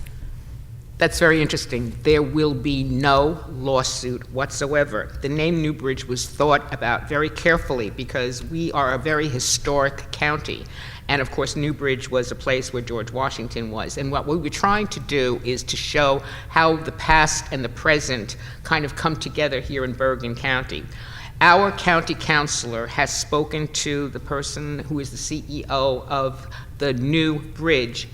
That's very interesting. There will be no lawsuit whatsoever. The name Newbridge was thought about very carefully because we are a very historic county. And of course, Newbridge was a place where George Washington was. And what we were trying to do is to show how the past and the present kind of come together here in Bergen County. Our county councilor has spoken to the person who is the CEO of the New Bridge,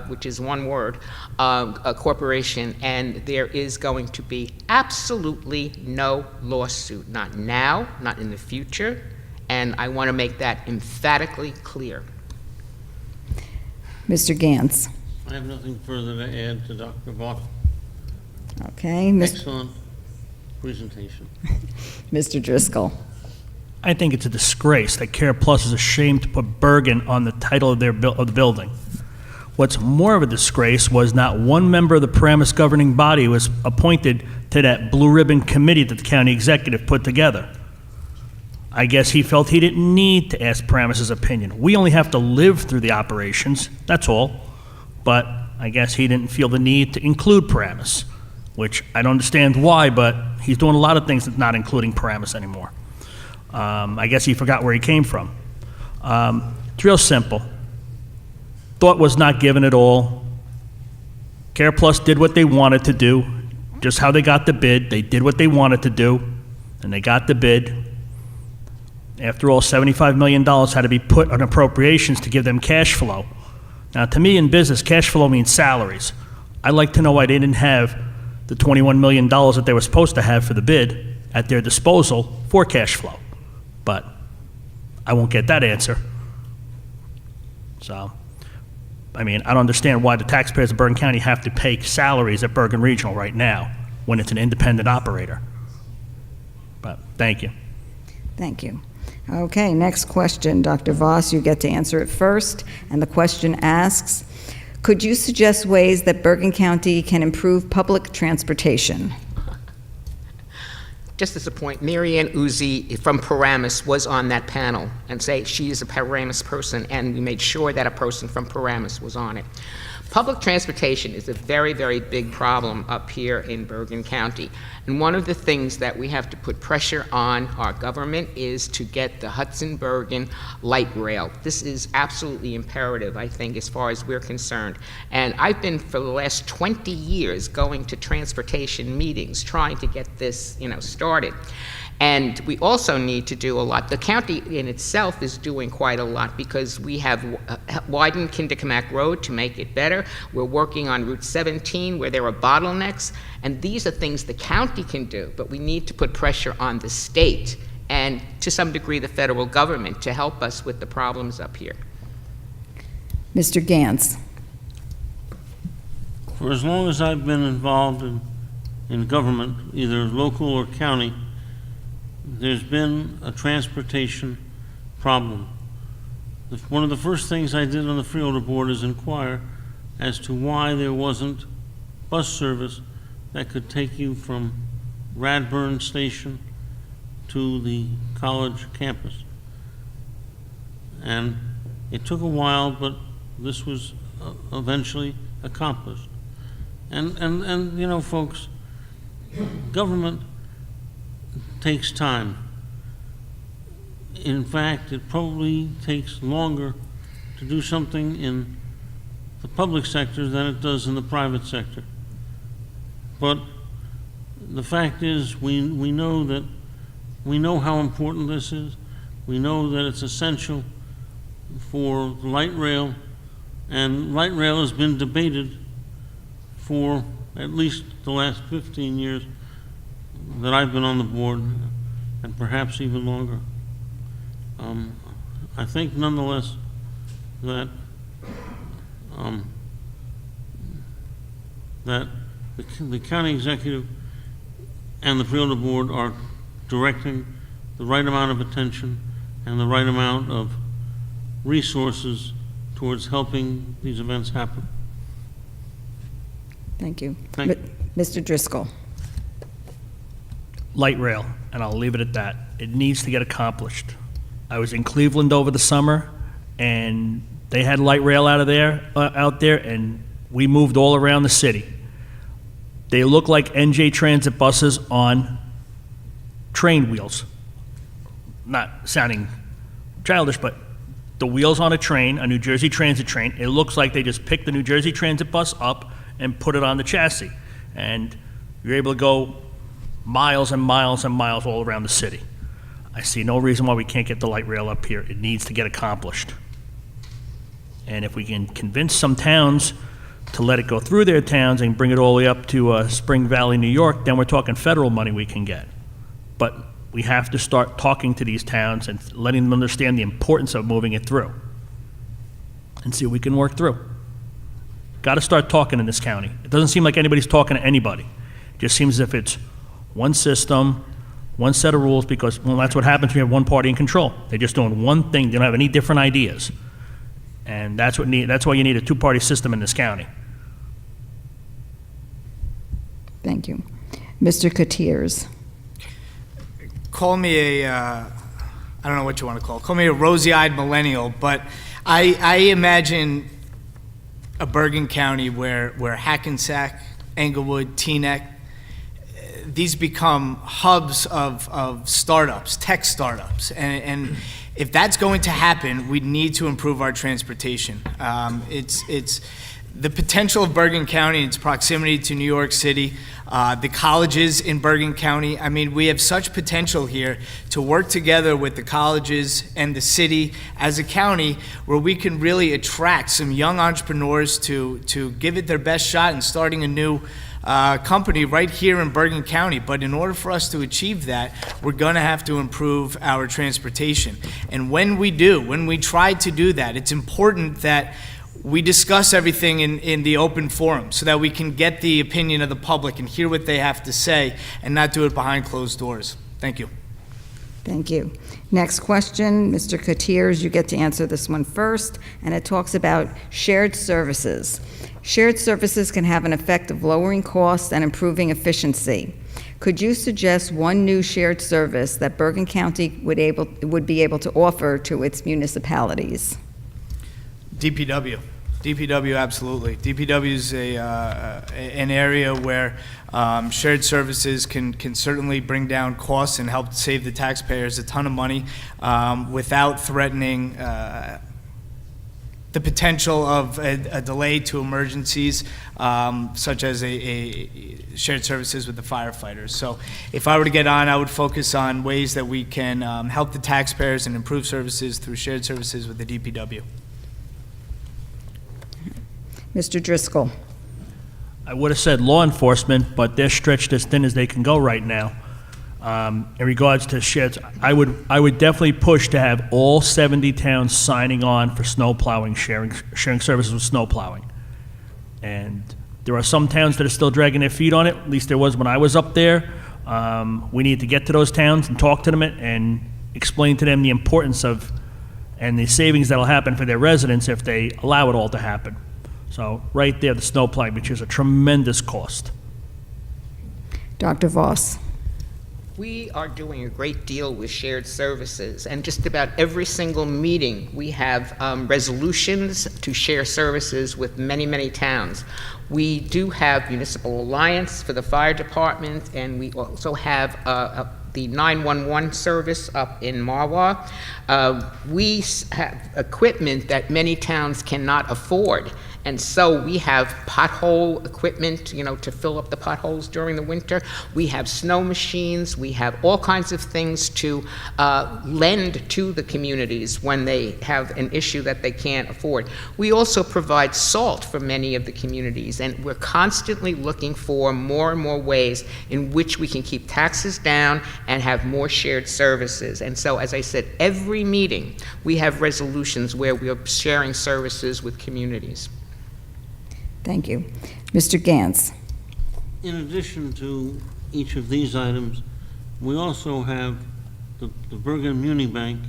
which is one word, a corporation, and there is going to be absolutely no lawsuit, not now, not in the future, and I want to make that emphatically clear. Mr. Gantz. I have nothing further to add to Dr. Voss. Okay. Excellent presentation. Mr. Driscoll. I think it's a disgrace that Care Plus is ashamed to put Bergen on the title of of the building. What's more of a disgrace was not one member of the Paramus governing body was appointed to that blue ribbon committee that the county executive put together. I guess he felt he didn't need to ask Paramus's opinion. We only have to live through the operations, that's all. But I guess he didn't feel the need to include Paramus, which I don't understand why, but he's doing a lot of things that's not including Paramus anymore. I guess he forgot where he came from. It's real simple. Thought was not given at all. Care Plus did what they wanted to do, just how they got the bid. They did what they wanted to do, and they got the bid. After all, $75 million had to be put on appropriations to give them cash flow. Now, to me in business, cash flow means salaries. I'd like to know why they didn't have the $21 million that they were supposed to have for the bid at their disposal for cash flow. But I won't get that answer. So, I mean, I don't understand why the taxpayers of Bergen County have to pay salaries at Bergen Regional right now when it's an independent operator. But thank you. Thank you. Okay, next question. Dr. Voss, you get to answer it first. And the question asks, could you suggest ways that Bergen County can improve public transportation? Just as a point, Mary Ann Uzi from Paramus was on that panel, and say she is a Paramus person, and we made sure that a person from Paramus was on it. Public transportation is a very, very big problem up here in Bergen County. And one of the things that we have to put pressure on our government is to get the Hudson-Bergen light rail. This is absolutely imperative, I think, as far as we're concerned. And I've been, for the last 20 years, going to transportation meetings, trying to get this, started. And we also need to do a lot. The county in itself is doing quite a lot because we have widened Kinderkamack Road to make it better. We're working on Route 17 where there are bottlenecks. And these are things the county can do, but we need to put pressure on the state and, to some degree, the federal government to help us with the problems up here. Mr. Gantz. For as long as I've been involved in government, either local or county, there's been a transportation problem. One of the first things I did on the Freeholder board is inquire as to why there wasn't bus service that could take you from Radburn Station to the college campus. And it took a while, but this was eventually accomplished. And folks, government takes time. In fact, it probably takes longer to do something in the public sector than it does in the private sector. But the fact is, we know how important this is. We know that it's essential for light rail, and light rail has been debated for at least the last 15 years that I've been on the board, and perhaps even longer. I think nonetheless that the county executive and the Freeholder board are directing the right amount of attention and the right amount of resources towards helping these events happen. Thank you. Thank you. Mr. Driscoll. light rail, and I'll leave it at that. It needs to get accomplished. I was in Cleveland over the summer, and they had light rail out there, and we moved all around the city. They look like NJ Transit buses on train wheels. Not sounding childish, but the wheels on a train, a New Jersey Transit train, it looks like they just picked the New Jersey Transit bus up and put it on the chassis. And you're able to go miles and miles and miles all around the city. I see no reason why we can't get the light rail up here. It needs to get accomplished. And if we can convince some towns to let it go through their towns and bring it all the way up to Spring Valley, New York, then we're talking federal money we can get. But we have to start talking to these towns and letting them understand the importance of moving it through and see what we can work through. Got to start talking in this county. It doesn't seem like anybody's talking to anybody. It just seems as if it's one system, one set of rules, because, well, that's what happens when you have one party in control. They're just doing one thing. They don't have any different ideas. And that's why you need a two-party system in this county. Thank you. Mr. Cotiers. Call me I don't know what you want to call me a rosy-eyed millennial, but I imagine a Bergen County where Hackensack, Englewood, Teaneck, these become hubs of startups, tech startups, and if that's going to happen, we need to improve our transportation. It's the potential of Bergen County, its proximity to New York City, the colleges in Bergen County. I mean, we have such potential here to work together with the colleges and the city as a county where we can really attract some young entrepreneurs to give it their best shot in starting a new company right here in Bergen County. But in order for us to achieve that, we're going to have to improve our transportation. And when we try to do that, it's important that we discuss everything in the open forum so that we can get the opinion of the public and hear what they have to say and not do it behind closed doors. Thank you. Thank you. Next question, Mr. Cotiers, you get to answer this one first, and it talks about shared services. Shared services can have an effect of lowering costs and improving efficiency. Could you suggest one new shared service that Bergen County would be able to offer to its municipalities? DPW, absolutely. DPW is an area where shared services can certainly bring down costs and help save the taxpayers a ton of money without threatening the potential of a delay to emergencies, such as a shared services with the firefighters. So if I were to get on, I would focus on ways that we can help the taxpayers and improve services through shared services with the DPW. Mr. Driscoll. I would have said law enforcement, but they're stretched as thin as they can go right now. In regards to sheds, I would definitely push to have all 70 towns signing on for snow plowing, sharing services with snow plowing. And there are some towns that are still dragging their feet on it. At least there was when I was up there. We need to get to those towns and talk to them and explain to them the importance of and the savings that'll happen for their residents if they allow it all to happen. So right there, the snow plowing, which is a tremendous cost. Dr. Voss. We are doing a great deal with shared services, and just about every single meeting we have resolutions to share services with many, many towns. We do have Municipal Alliance for the fire department, and we also have the 911 service up in Marwa. We have equipment that many towns cannot afford. And so we have pothole equipment, to fill up the potholes during the winter. We have snow machines. We have all kinds of things to lend to the communities when they have an issue that they can't afford. We also provide salt for many of the communities, and we're constantly looking for more and more ways in which we can keep taxes down and have more shared services. And so, as I said, every meeting we have resolutions where we are sharing services with communities. Thank you. Mr. Gantz. In addition to each of these items, we also have the Bergen Muni Bank,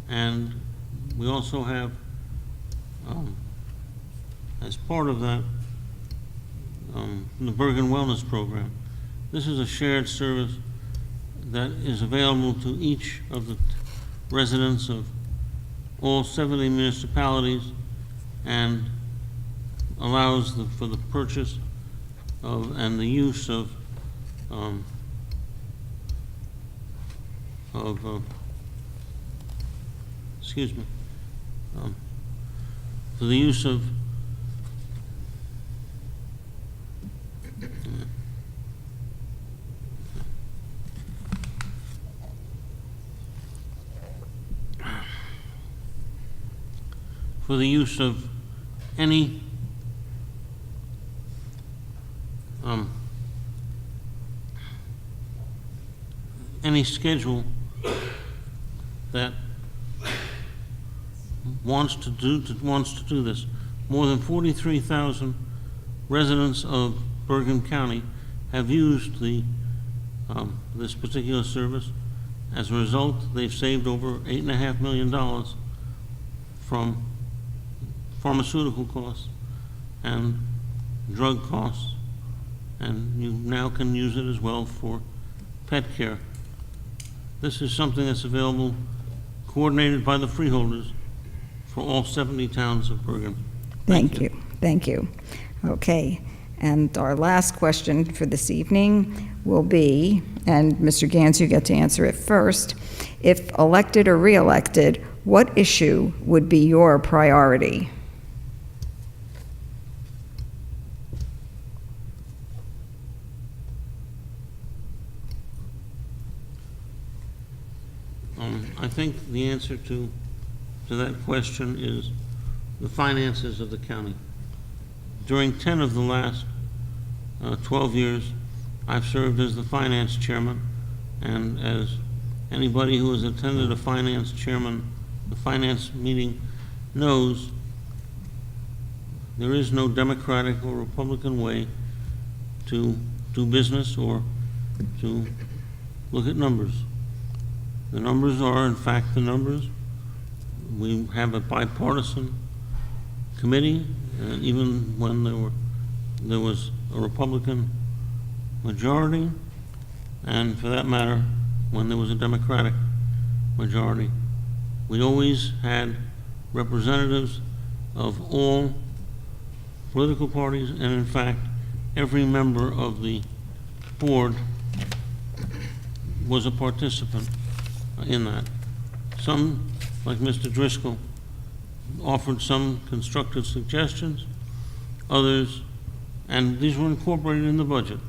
and we also have, as part of that, the Bergen Wellness Program. This is a shared service that is available to each of the residents of all 70 municipalities and allows for the purchase of and the use of excuse me, for the use of any schedule that wants to do this. More than 43,000 residents of Bergen County have used this particular service. As a result, they've saved over $8.5 million from pharmaceutical costs and drug costs, and you now can use it as well for pet care. This is something that's available, coordinated by the freeholders for all 70 towns of Bergen. Thank you. Thank you. Okay. And our last question for this evening will be, and Mr. Gans, you get to answer it first. If elected or re-elected, what issue would be your priority? I think the answer to that question is the finances of the county. During 10 of the last 12 years, I've served as the finance chairman, and as anybody who has attended a finance meeting knows, there is no Democratic or Republican way to do business or to look at numbers. The numbers are, in fact, the numbers. We have a bipartisan committee, even when there was a Republican majority, and for that matter, when there was a Democratic majority. We always had representatives of all political parties, and in fact, every member of the board was a participant in that. Some, like Mr. Driscoll, offered some constructive suggestions. Others, and these were incorporated in the budget,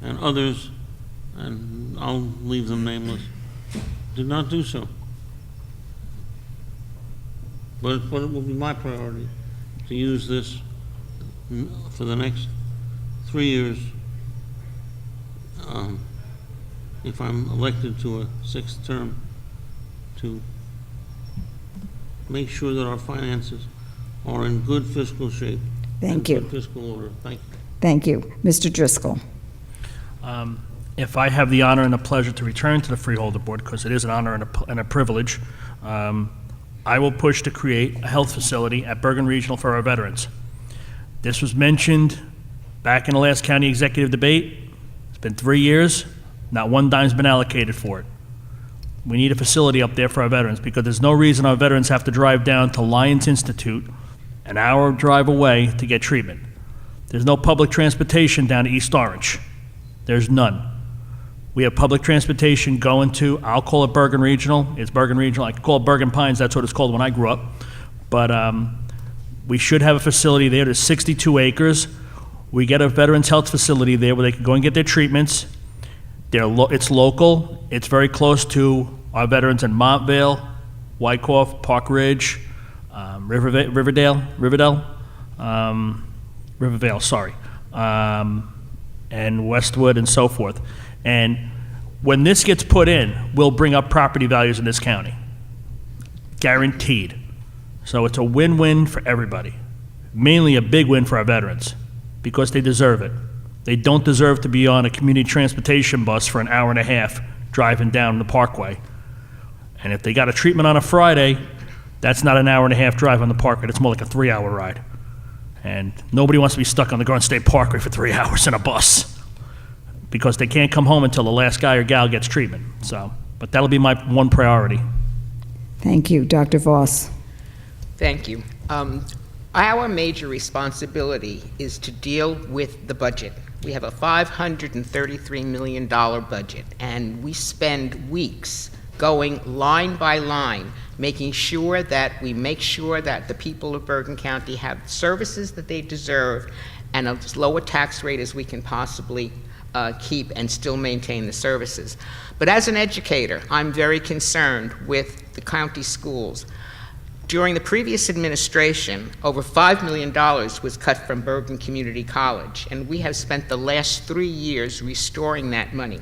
and others, and I'll leave them nameless, did not do so. But it will be my priority to use this for the next 3 years, if I'm elected to a 6th term, to make sure that our finances are in good fiscal shape. Thank you. Good fiscal order. Thank you. Thank you. Mr. Driscoll. If I have the honor and the pleasure to return to the Freeholder Board, because it is an honor and a privilege, I will push to create a health facility at Bergen Regional for our veterans. This was mentioned back in the last county executive debate. It's been 3 years. Not one dime's been allocated for it. We need a facility up there for our veterans, because there's no reason our veterans have to drive down to Lions Institute, an hour drive away, to get treatment. There's no public transportation down to East Orange. There's none. We have public transportation going to, I'll call it Bergen Regional. It's Bergen Regional. I could call it Bergen Pines. That's what it's called when I grew up. But we should have a facility there. There's 62 acres. We get a veterans health facility there where they can go and get their treatments. It's local. It's very close to our veterans in Montvale, Wyckoff, Park Ridge, Riverdale, and Westwood and so forth. And when this gets put in, we'll bring up property values in this county. Guaranteed. So it's a win-win for everybody. Mainly a big win for our veterans, because they deserve it. They don't deserve to be on a community transportation bus for an hour and a half driving down the parkway. And if they got a treatment on a Friday, that's not an hour and a half drive on the parkway. It's more like a 3-hour ride. And nobody wants to be stuck on the Garden State Parkway for 3 hours in a bus. because they can't come home until the last guy or gal gets treatment. So, but that'll be my one priority. Thank you. Dr. Voss. Thank you. Our major responsibility is to deal with the budget. We have a $533 million budget, and we spend weeks going line by line, making sure that the people of Bergen County have services that they deserve and as low a tax rate as we can possibly keep and still maintain the services. But as an educator, I'm very concerned with the county schools. During the previous administration, over $5 million was cut from Bergen Community College, and we have spent the last 3 years restoring that money.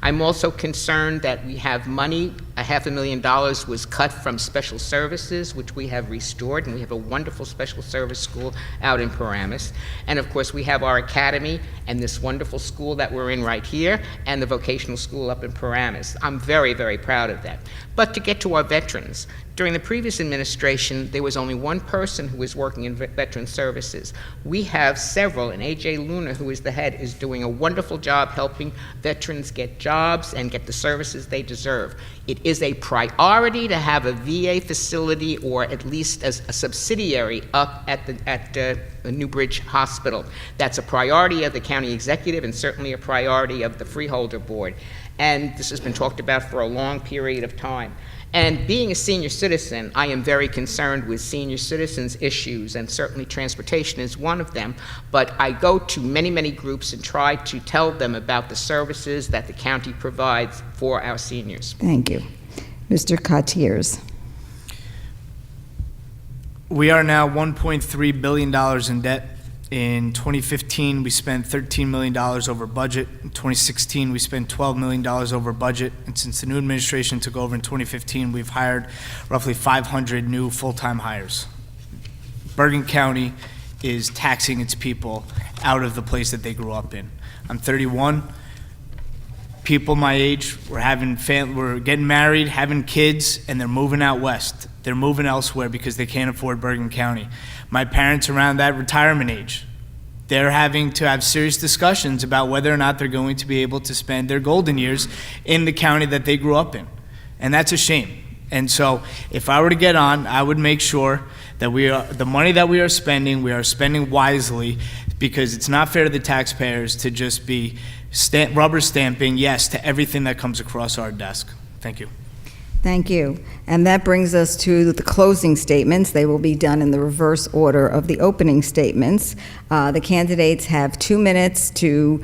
I'm also concerned that we have money, $500,000 was cut from special services, which we have restored, and we have a wonderful special service school out in Paramus. And of course, we have our academy and this wonderful school that we're in right here, and the vocational school up in Paramus. I'm very, very proud of that. But to get to our veterans, during the previous administration, there was only one person who was working in veteran services. We have several, and A.J. Luna, who is the head, is doing a wonderful job helping veterans get jobs and get the services they deserve. It is a priority to have a VA facility, or at least as a subsidiary, up at the Newbridge Hospital. That's a priority of the county executive and certainly a priority of the Freeholder Board. And this has been talked about for a long period of time. And being a senior citizen, I am very concerned with senior citizens' issues, and certainly transportation is one of them. But I go to many, many groups and try to tell them about the services that the county provides for our seniors. Thank you. Mr. Cotiers. We are now $1.3 billion in debt. In 2015, we spent $13 million over budget. In 2016, we spent $12 million over budget. And since the new administration took over in 2015, we've hired roughly 500 new full-time hires. Bergen County is taxing its people out of the place that they grew up in. I'm 31. People my age, we're getting married, having kids, and they're moving out west. They're moving elsewhere because they can't afford Bergen County. My parents around that retirement age, they're having to have serious discussions about whether or not they're going to be able to spend their golden years in the county that they grew up in. And that's a shame. And so if I were to get on, I would make sure that the money that we are spending wisely, because it's not fair to the taxpayers to just be rubber stamping yes to everything that comes across our desk. Thank you. Thank you. And that brings us to the closing statements. They will be done in the reverse order of the opening statements. The candidates have 2 minutes to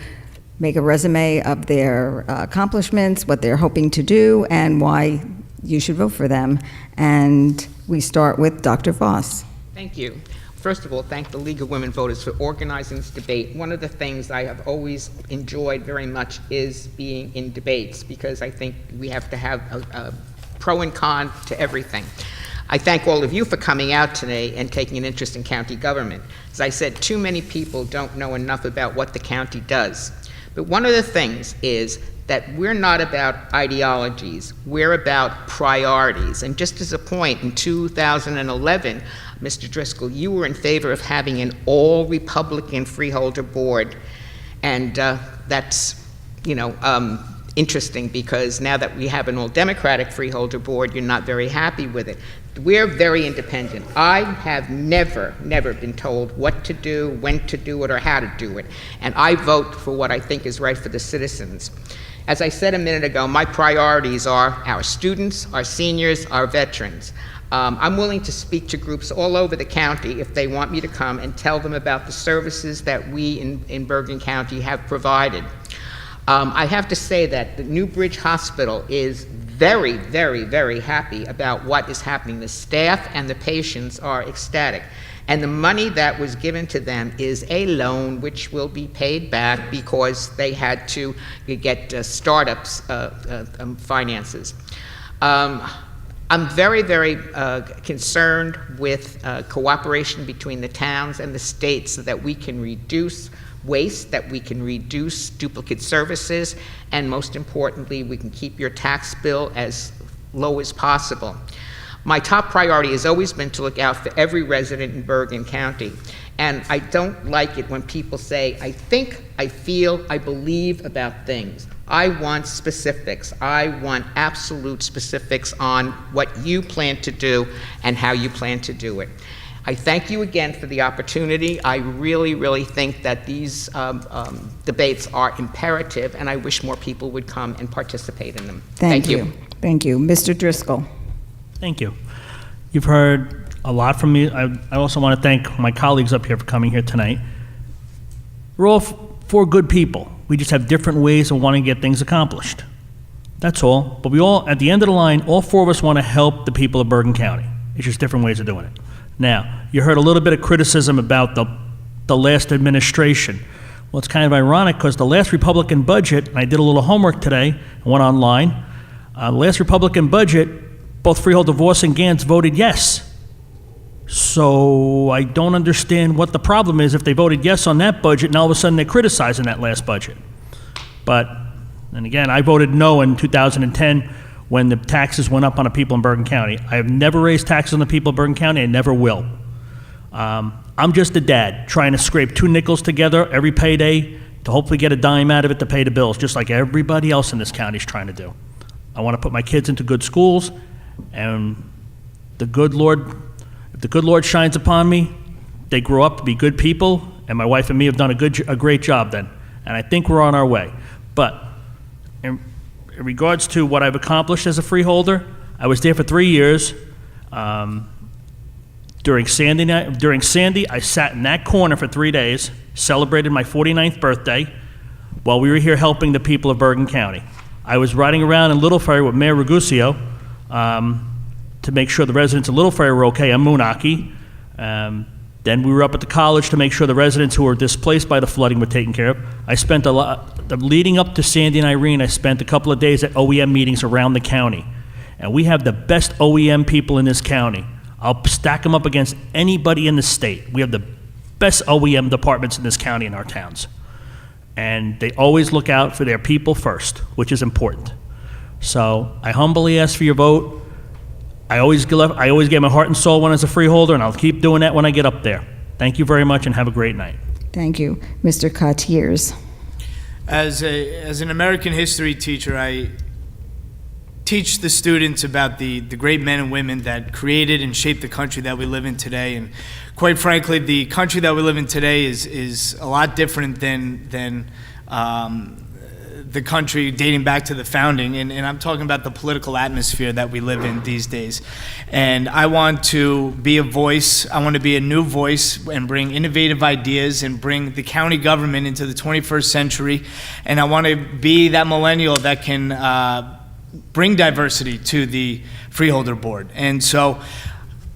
make a resume of their accomplishments, what they're hoping to do, and why you should vote for them. And we start with Dr. Voss. Thank you. First of all, thank the League of Women Voters for organizing this debate. One of the things I have always enjoyed very much is being in debates, because I think we have to have a pro and con to everything. I thank all of you for coming out today and taking an interest in county government. As I said, too many people don't know enough about what the county does. But one of the things is that we're not about ideologies, we're about priorities. And just as a point, in 2011, Mr. Driscoll, you were in favor of having an all-Republican Freeholder board. And that's, interesting, because now that we have an all-Democratic Freeholder board, you're not very happy with it. We're very independent. I have never been told what to do, when to do it, or how to do it. And I vote for what I think is right for the citizens. As I said a minute ago, my priorities are our students, our seniors, our veterans. I'm willing to speak to groups all over the county if they want me to come and tell them about the services that we in Bergen County have provided. I have to say that the Newbridge Hospital is very, very, very happy about what is happening. The staff and the patients are ecstatic. And the money that was given to them is a loan which will be paid back because they had to get startups finances. I'm very, very concerned with cooperation between the towns and the states so that we can reduce waste, that we can reduce duplicate services, and most importantly, we can keep your tax bill as low as possible. My top priority has always been to look out for every resident in Bergen County. And I don't like it when people say, I think, I feel, I believe about things. I want specifics. I want absolute specifics on what you plan to do and how you plan to do it. I thank you again for the opportunity. I really, really think that these debates are imperative, and I wish more people would come and participate in them. Thank you. Thank you. Mr. Driscoll. Thank you. You've heard a lot from me. I also want to thank my colleagues up here for coming here tonight. We're all four good people. We just have different ways of wanting to get things accomplished. That's all. But we all, at the end of the line, all four of us want to help the people of Bergen County. It's just different ways of doing it. Now, you heard a little bit of criticism about the last administration. Well, it's kind of ironic because the last Republican budget, and I did a little homework today, I went online, the last Republican budget, both Freeholder, Voss, and Gantz voted yes. So I don't understand what the problem is if they voted yes on that budget and all of a sudden they're criticizing that last budget. But, and again, I voted no in 2010 when the taxes went up on the people in Bergen County. I have never raised taxes on the people of Bergen County, and never will. I'm just a dad trying to scrape 2 nickels together every payday to hopefully get a dime out of it to pay the bills, just like everybody else in this county is trying to do. I want to put my kids into good schools, and if the good Lord shines upon me, they grow up to be good people, and my wife and me have done a great job then. And I think we're on our way. But in regards to what I've accomplished as a freeholder, I was there for 3 years. During Sandy, I sat in that corner for 3 days, celebrated my 49th birthday, while we were here helping the people of Bergen County. I was riding around in Little Ferry with Mayor Raguseo to make sure the residents of Little Ferry were okay. I'm Moonaki. Then we were up at the college to make sure the residents who were displaced by the flooding were taken care of. I spent leading up to Sandy and Irene, I spent a couple of days at OEM meetings around the county. And we have the best OEM people in this county. I'll stack them up against anybody in the state. We have the best OEM departments in this county in our towns. And they always look out for their people first, which is important. So I humbly ask for your vote. I always gave my heart and soul when I was a freeholder, and I'll keep doing that when I get up there. Thank you very much, and have a great night. Thank you. Mr. Cotiers. As an American history teacher, I teach the students about the great men and women that created and shaped the country that we live in today. And quite frankly, the country that we live in today is a lot different than the country dating back to the founding, and I'm talking about the political atmosphere that we live in these days. And I want to be a voice, I want to be a new voice and bring innovative ideas and bring the county government into the 21st century. And I want to be that millennial that can bring diversity to the Freeholder Board. And so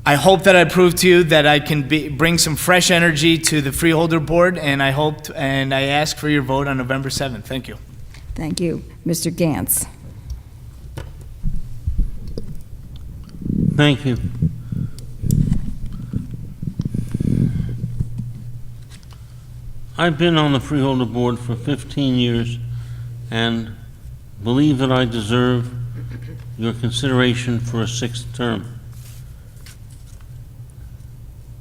I hope that I prove to you that I can bring some fresh energy to the Freeholder Board, and I ask for your vote on November 7th. Thank you. Thank you. Mr. Gantz. Thank you. I've been on the Freeholder Board for 15 years and believe that I deserve your consideration for a 6th term.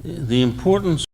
The importance